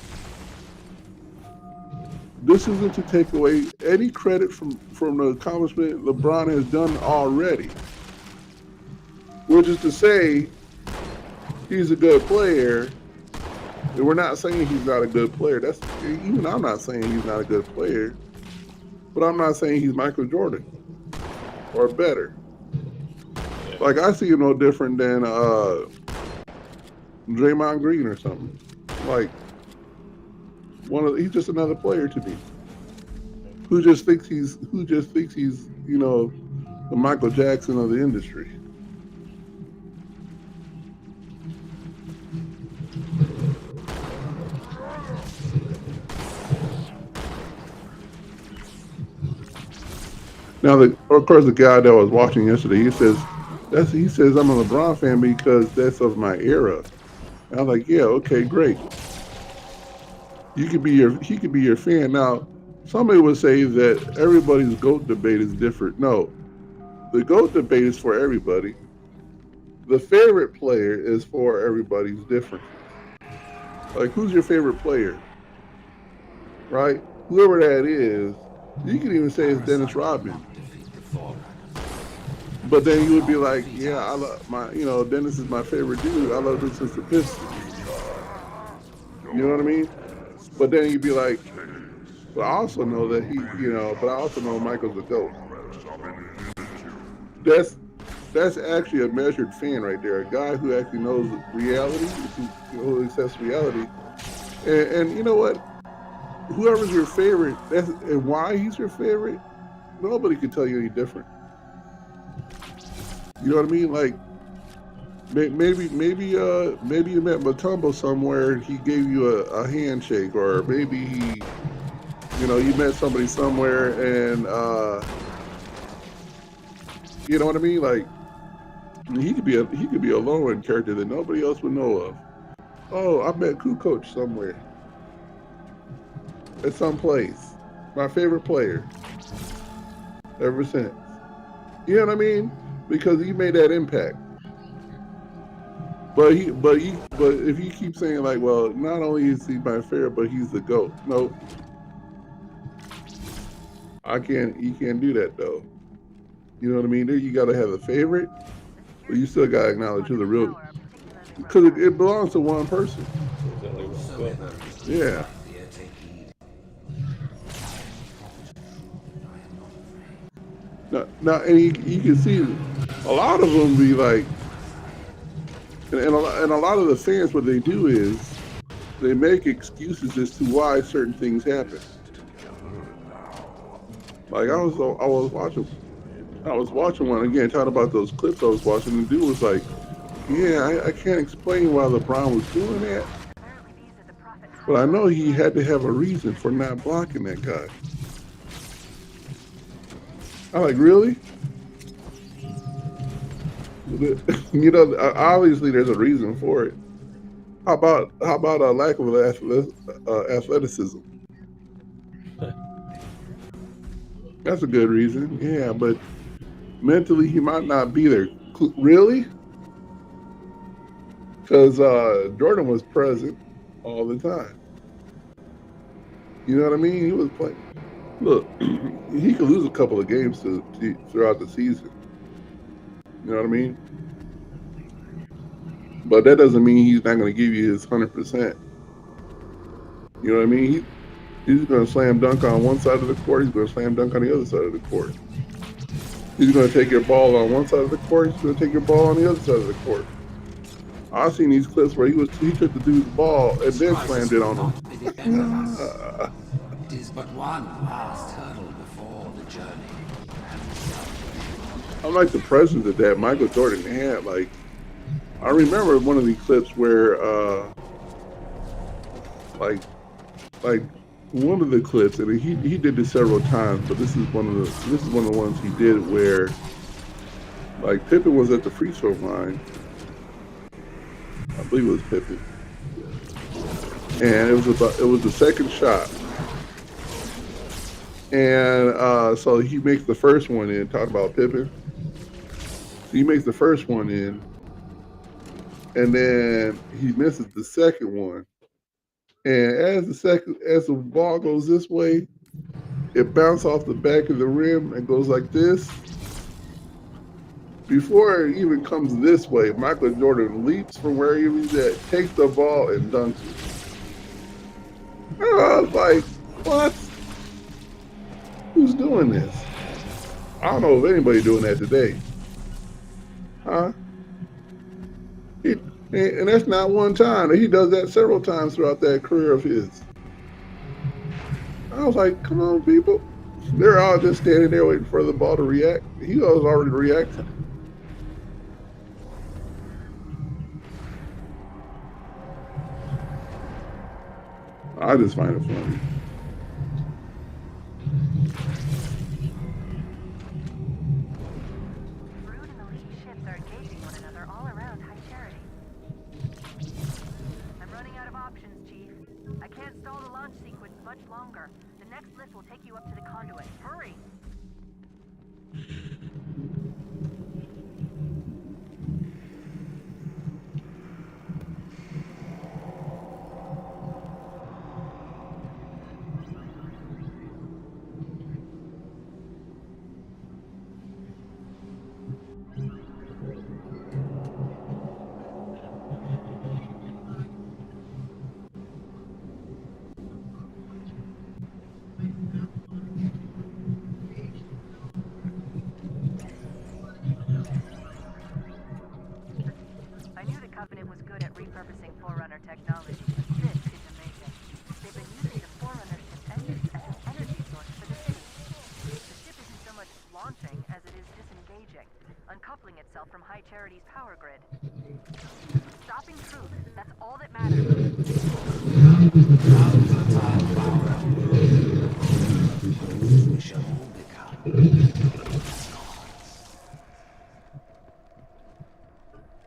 This isn't to take away any credit from the accomplishment LeBron has done already, which is to say he's a good player. And we're not saying he's not a good player. Even I'm not saying he's not a good player, but I'm not saying he's Michael Jordan or better. Like, I see him no different than Draymond Green or something. Like, he's just another player to me, who just thinks he's the Michael Jackson of the industry. Now, of course, the guy that I was watching yesterday, he says I'm a LeBron fan because that's of my era. And I'm like, yeah, okay, great. He could be your fan. Now, somebody would say that everybody's GOAT debate is different. No, the GOAT debate is for everybody. The favorite player is for everybody's differences. Like, who's your favorite player? Right? Whoever that is, you can even say it's Dennis Rodman. But then you would be like, yeah, I love Dennis is my favorite dude. I love him since the Pistons. You know what I mean? But then you'd be like, but I also know that but I also know Michael's a GOAT. That's actually a measured fan right there. A guy who actually knows reality, who accepts reality. And you know what? Whoever's your favorite, and why he's your favorite, nobody can tell you any different. You know what I mean? Like, maybe you met Matumbo somewhere and he gave you a handshake, or maybe you met somebody somewhere and you know what I mean? Like, he could be a low-end character that nobody else would know of. Oh, I met Kukoc somewhere. At some place. My favorite player. Ever since. You know what I mean? Because he made that impact. But if you keep saying, like, well, not only is he my favorite, but he's the GOAT. No. You can't do that though. You know what I mean? There you gotta have a favorite, but you still gotta acknowledge who the real, because it belongs to one person. Yeah. Now, and you can see a lot of them be like, and a lot of the fans, what they do is they make excuses as to why certain things happen. Like, I was watching one again, talking about those clips I was watching, and the dude was like, yeah, I can't explain why LeBron was doing that, but I know he had to have a reason for not blocking that guy. I'm like, really? Obviously there's a reason for it. how about a lack of athleticism? That's a good reason. Yeah, but mentally he might not be there. Really? Because Jordan was present all the time. You know what I mean? He was playing. Look, he could lose a couple of games throughout the season. You know what I mean? But that doesn't mean he's not going to give you his 100%. You know what I mean? He's going to slam dunk on one side of the court. He's going to slam dunk on the other side of the court. He's going to take your ball on one side of the court. He's going to take your ball on the other side of the court. I've seen these clips where he took the dude's ball and then slammed it on him. It is but one last hurdle before the journey. I like the presence that Michael Jordan had. Like, I remember one of these clips where, like one of the clips, and he did this several times, but this is one of the ones he did where, like, Pippen was at the free throw line. I believe it was Pippen, and it was the second shot, and so he makes the first one in. Talking about Pippen, so he makes the first one in, and then he misses the second one. And as the ball goes this way, it bounces off the back of the rim and goes like this. Before it even comes this way, Michael Jordan leaps from where he was at, takes the ball, and dunks it. And I was like, what? Who's doing this? I don't know if anybody's doing that today. Huh? And that's not one time. He does that several times throughout that career of his. I was like, come on, people. They're all just standing there waiting for the ball to react. He was already reacting. I just find it funny. Brood and the League ships are engaging one another all around High Charity. I'm running out of options, Chief. I can't stall the launch sequence much longer. The next lift will take you up to the conduit. Hurry! I knew the Covenant was good at repurposing Forerunner technology, but this is amazing. They've been using the Forerunner ship's engines as an energy source for the city. The ship isn't so much launching as it is disengaging, uncoupling itself from High Charity's power grid. Stopping Truth, that's all that matters. We shall all become.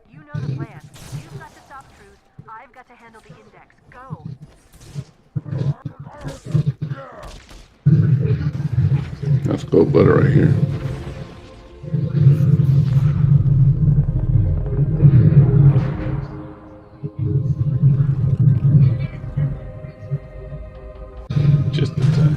You know the plan. You've got to stop Truth. I've got to handle the Index. Go! That's gold butter right here. Just in time.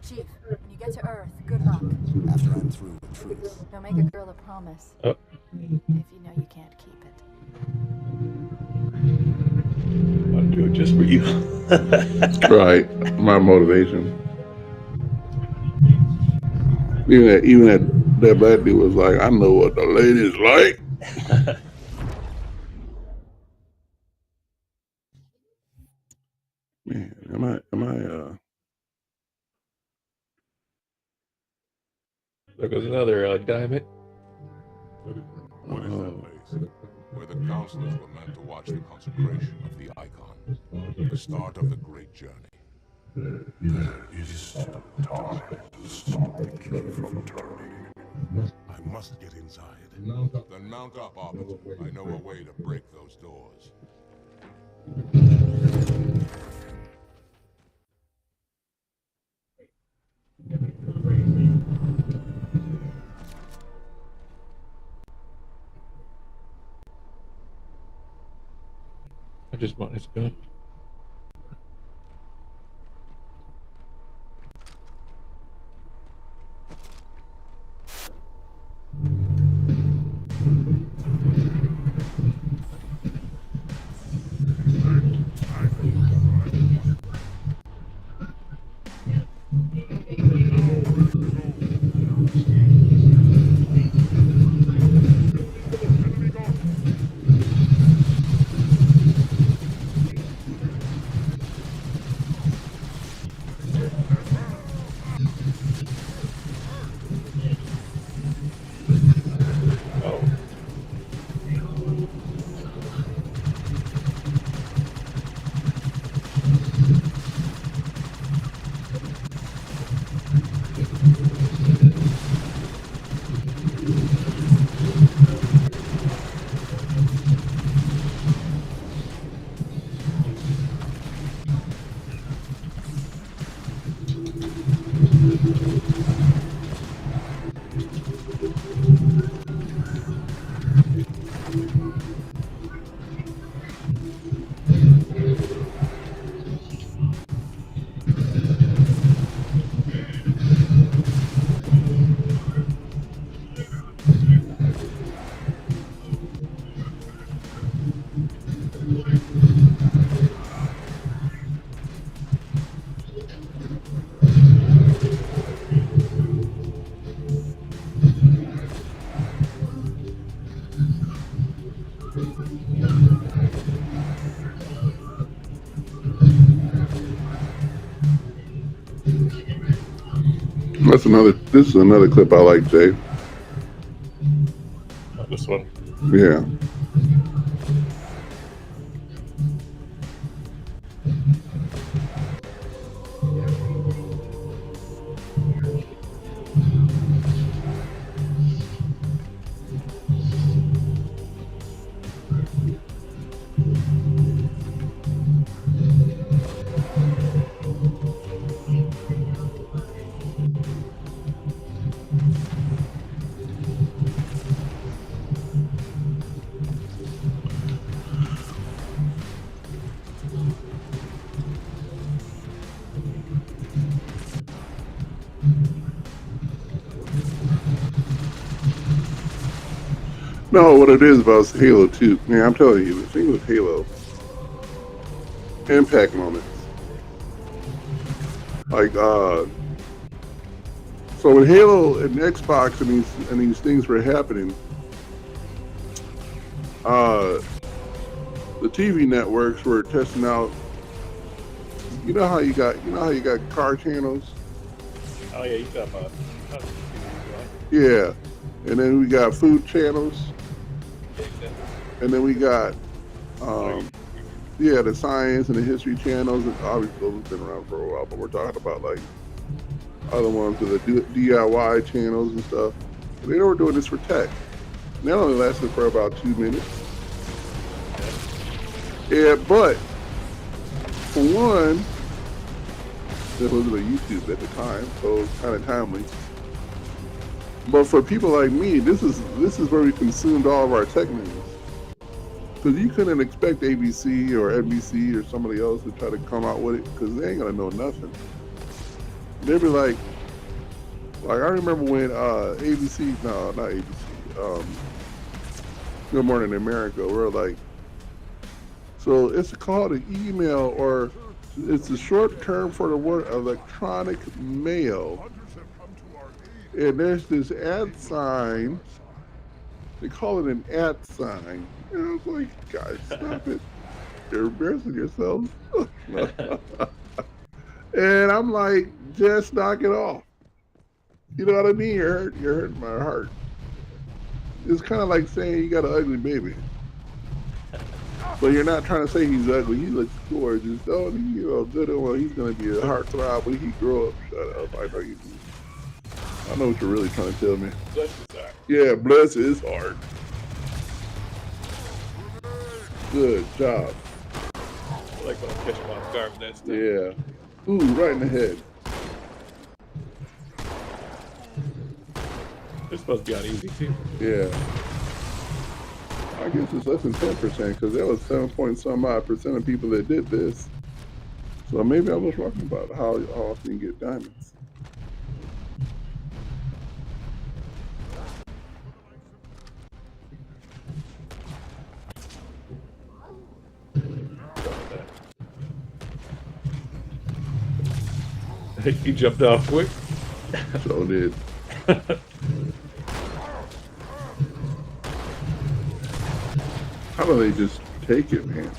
Chief, when you get to Earth, good luck. After I'm through with Truth. Don't make a girl a promise. Oh. If you know you can't keep it. I'll do it just for you. Right. My motivation. Even that black dude was like, I know what the ladies like. Man, am I There goes another diamond. What is that place? Where the counselors were meant to watch the consecration of the icon. The start of the great journey. There is still time to stop the key from turning. I must get inside. Then mount up, Arbiter. I know a way to break those doors. I just want his gun. Oh. This is another clip I like, Jay. This one. Yeah. No, what it is about Halo 2, man, I'm telling you, the thing with Halo, impact moments. Like, so when Halo and Xbox and these things were happening, the TV networks were testing out. You know how you got car channels? Oh yeah, you got Yeah, and then we got food channels, and then we got the science and the history channels. And obviously those have been around for a while, but we're talking about like other ones with the DIY channels and stuff. And they were doing this for tech. And that only lasted for about 2 minutes. Yeah, but for one, it wasn't a YouTube at the time, so it was kind of timely. But for people like me, this is where we consumed all of our tech news. Because you couldn't expect ABC or NBC or somebody else to try to come out with it, because they ain't gonna know nothing. They'd be like I remember when ABC, no, not ABC, Good Morning America, we're like, so it's called an email, or it's a short term for the word electronic mail. And there's this ad sign. They call it an ad sign. And I was like, guys, stop it. You're embarrassing yourselves. And I'm like, just knock it off. You know what I mean? You're hurting my heart. It's kind of like saying you got an ugly baby. But you're not trying to say he's ugly. He looks gorgeous. Oh, good. Well, he's going to be a heartthrob when he grow up. Shut up. I know you do. I know what you're really trying to tell me. Bless his heart. Yeah, bless his heart. Good job. I like when I catch him off guard with that stuff. Yeah. Ooh, right in the head. They're supposed to be on easy too. Yeah. I guess it's less than 10% because there was 7.some% of people that did this. So maybe I was wrong about how often you get diamonds. He jumped off quick. So did. How do they just take it, man?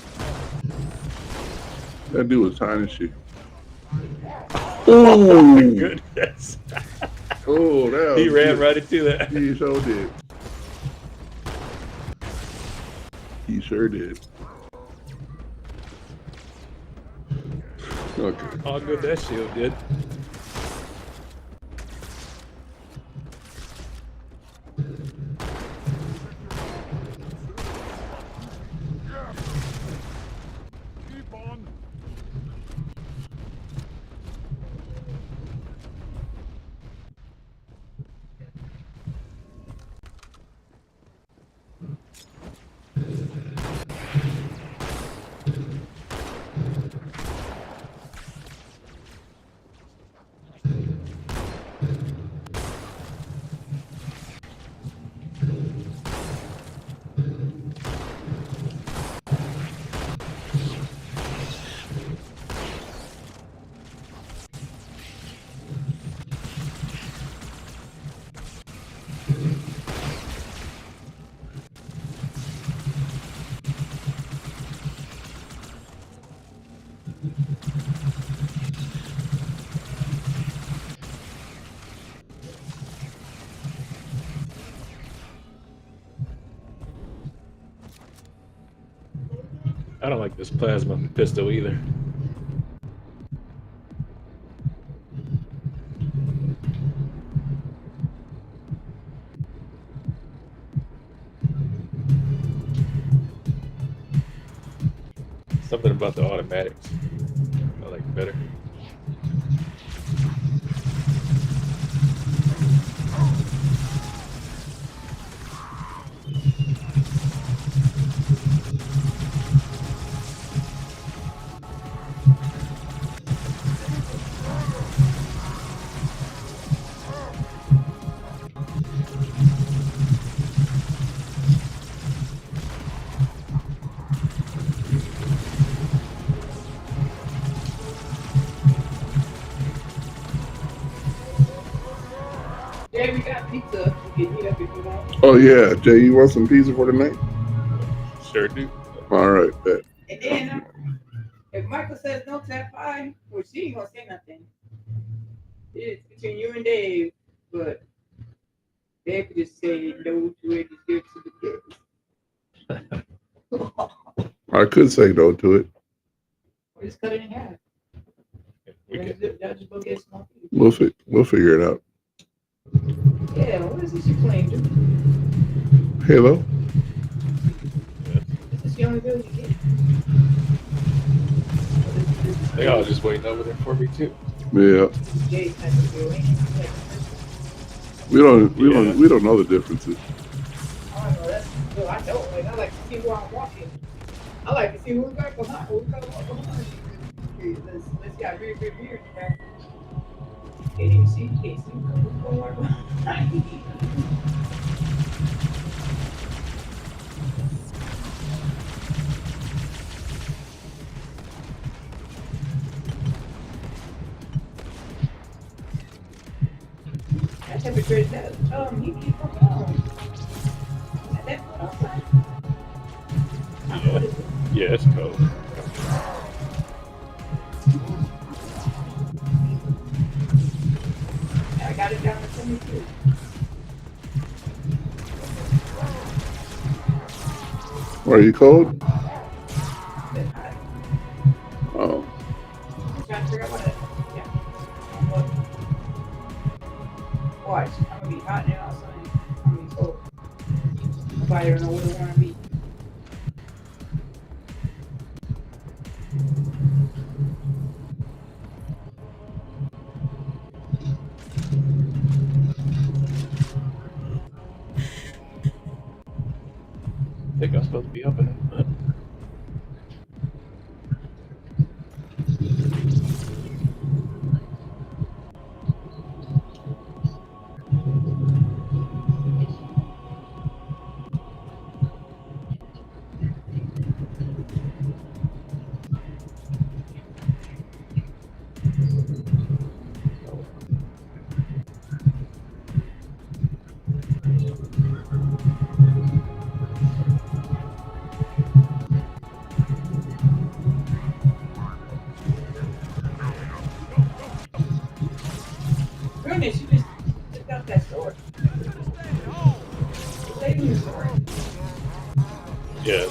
That dude was tiny shit. Oh my goodness. Oh, that He was ran good. right into that. He sure did. He sure did. Okay. How good that shield did. Keep on. I don't like this plasma pistol either. Something about the automatics I like better. Yeah, we got pizza. You can eat up if you want. Oh yeah, Jay, you want some pizza for tonight? Sure do. All right, bet. And then if Michael says no to that pie, well, she ain't gonna say nothing. It's between you and Dave, but Dave could just say no to it. Just give it to the kids. I could say no to it. Or just cut it in half. Y'all just go get small pieces. We'll figure it out. Yeah, what is this you playing, dude? Halo. This is the only bill you get. They all just waiting over there for me too. Yeah. Jay's type of bill, ain't it? We don't know the differences. I don't know. That's well, I know. Like, I like to see who I'm walking. I like to see who's back behind. Who's got behind you. Let's got very good beard in the back. Can't even see. Can't see who's going on behind you. That temperature is that heat from at that point outside. Yeah, it's cold. I got it down to 72. Are you cold? Oh. I'm trying to figure out what. watch. I'm gonna be hot now outside. I'm gonna be cold. Nobody don't know where to want to be. I think I'm supposed to be up in it. Goodness, you just took out that sword. Saving your sword. Yeah.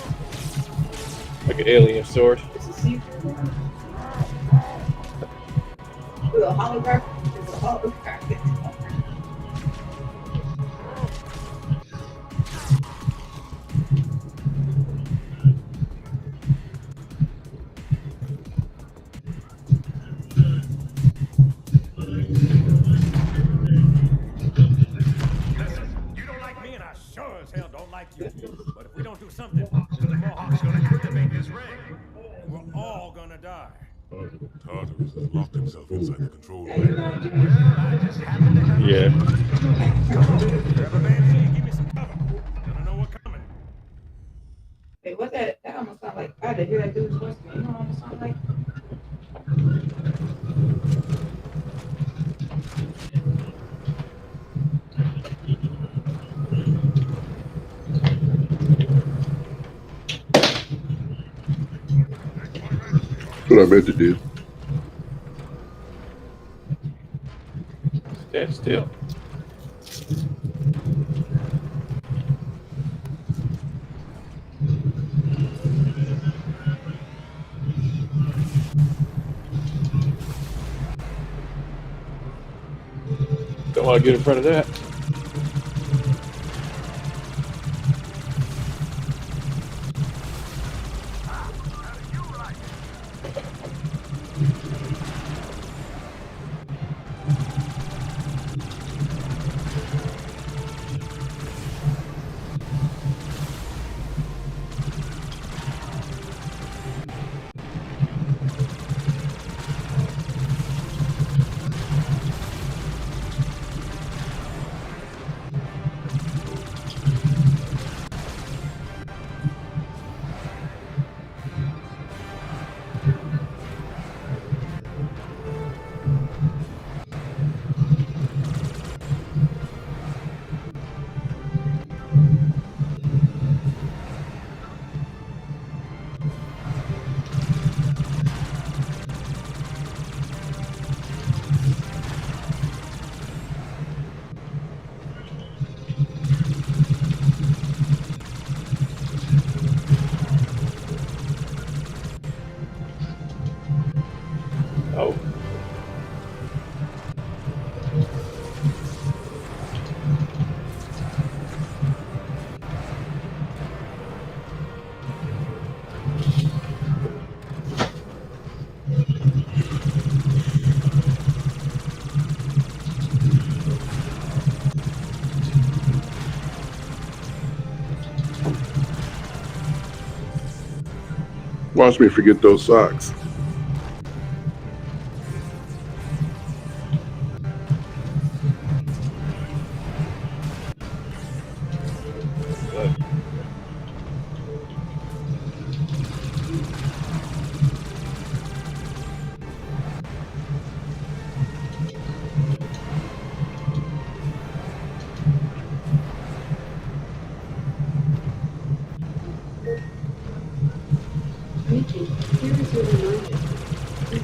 Like an alien sword. It's a see-through one. With a holographic. It's a holographic. You don't like me, and I sure as hell don't like you. But if we don't do something, then the Mohawk's gonna activate this ring. And we're all gonna die. Tartarus has locked himself inside the control room. I just happen to have Yeah. grab a man here, give me some cover. Gonna know what's coming. Hey, what that almost sound like? I had to hear that dude's voice. You know what it almost sound like? That's what I meant to do. Stand still. Don't want to get in front of that. Oh. Watch me forget those socks.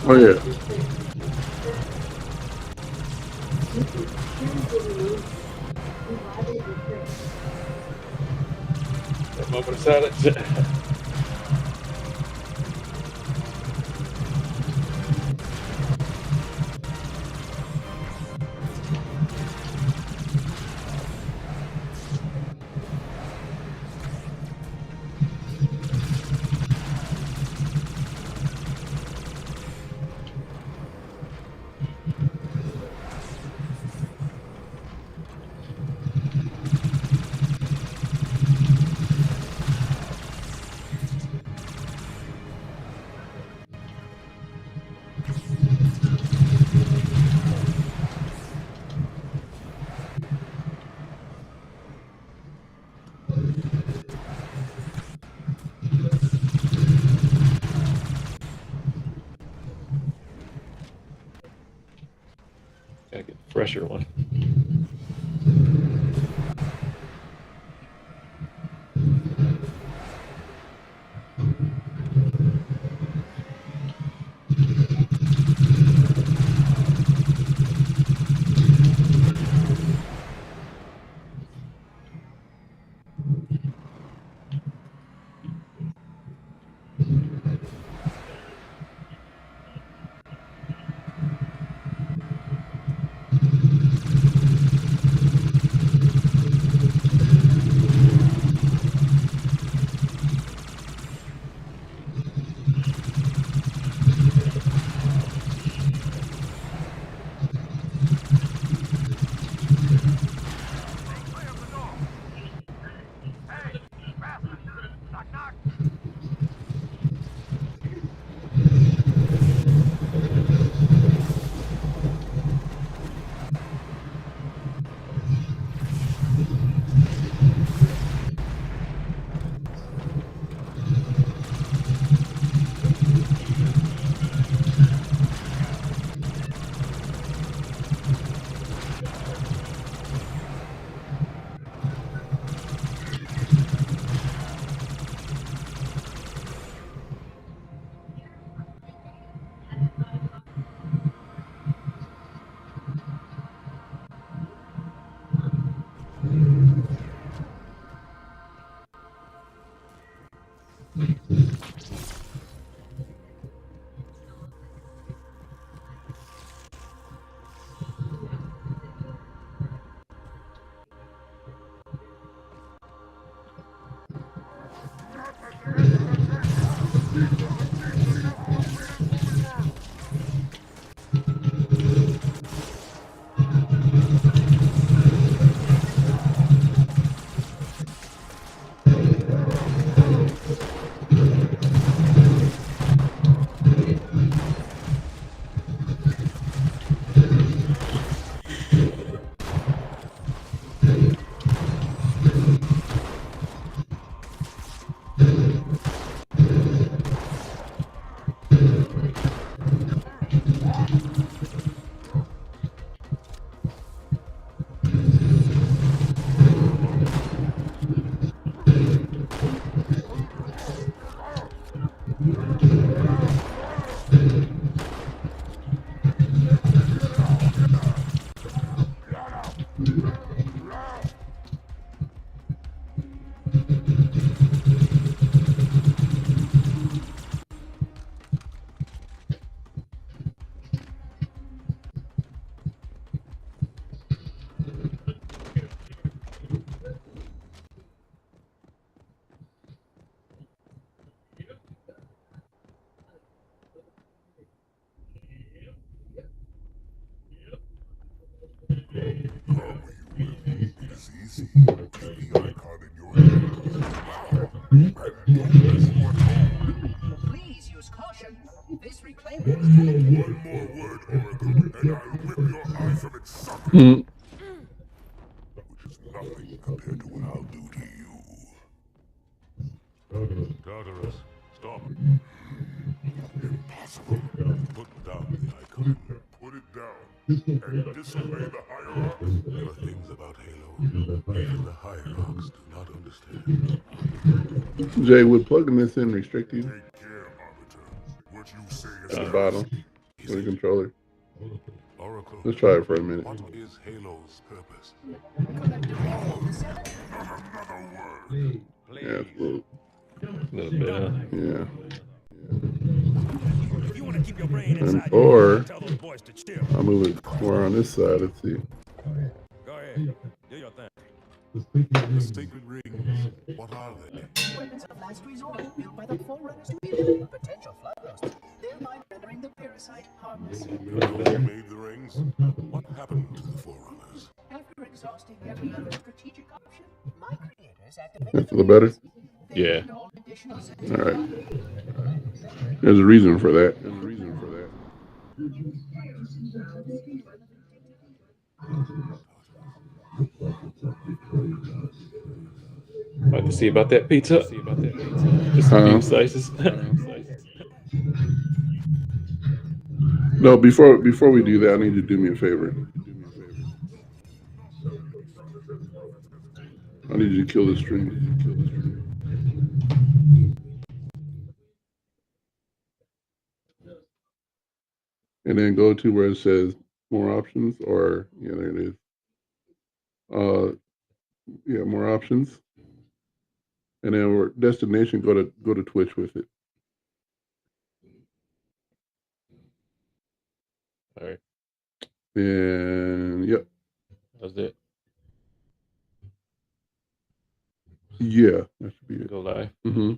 Oh yeah. That moment of silence. fresher one. It is easy. Keep the icon in your hand. And don't miss what's home. Please use caution. This reclaimer. One more word, Oracle, and I'll whip your eye from its socket. Which is nothing compared to what I'll do to you. Tartarus, stop. Impossible. Put down the icon. Put it down and disobey the hierarchs. There are things about Halo even the hierarchs do not understand. Jay, would plugging this in restrict you? Take care, Arbiter. What you say is At the bottom of the controller. Oracle, Let's try it for a minute. what is Halo's purpose? Yeah, it's a little bit, yeah. If you want to keep your brain And inside, or tell those boys to chill. I'll move it more on this side. Let's see. Go ahead. Do your thing. The sacred rings, what are they? Weapons of last resort built by the Forerunners to eliminate potential flood rust, thereby rendering the parasite harmless. You know who made the rings? What happened to the Forerunners? After exhausting every other strategic option, my creators activated That's a little better. Yeah. all additional All right. There's a reason for that. Like to see about that pizza? Just a few slices. No, before we do that, I need you to do me a favor. I need you to kill this stream. And then go to where it says more options, or yeah, there it is. Yeah, more options. And then we're destination, go to Twitch with it. All right. And yep. That's it. Yeah, that should be it. Go live. Mm-hmm.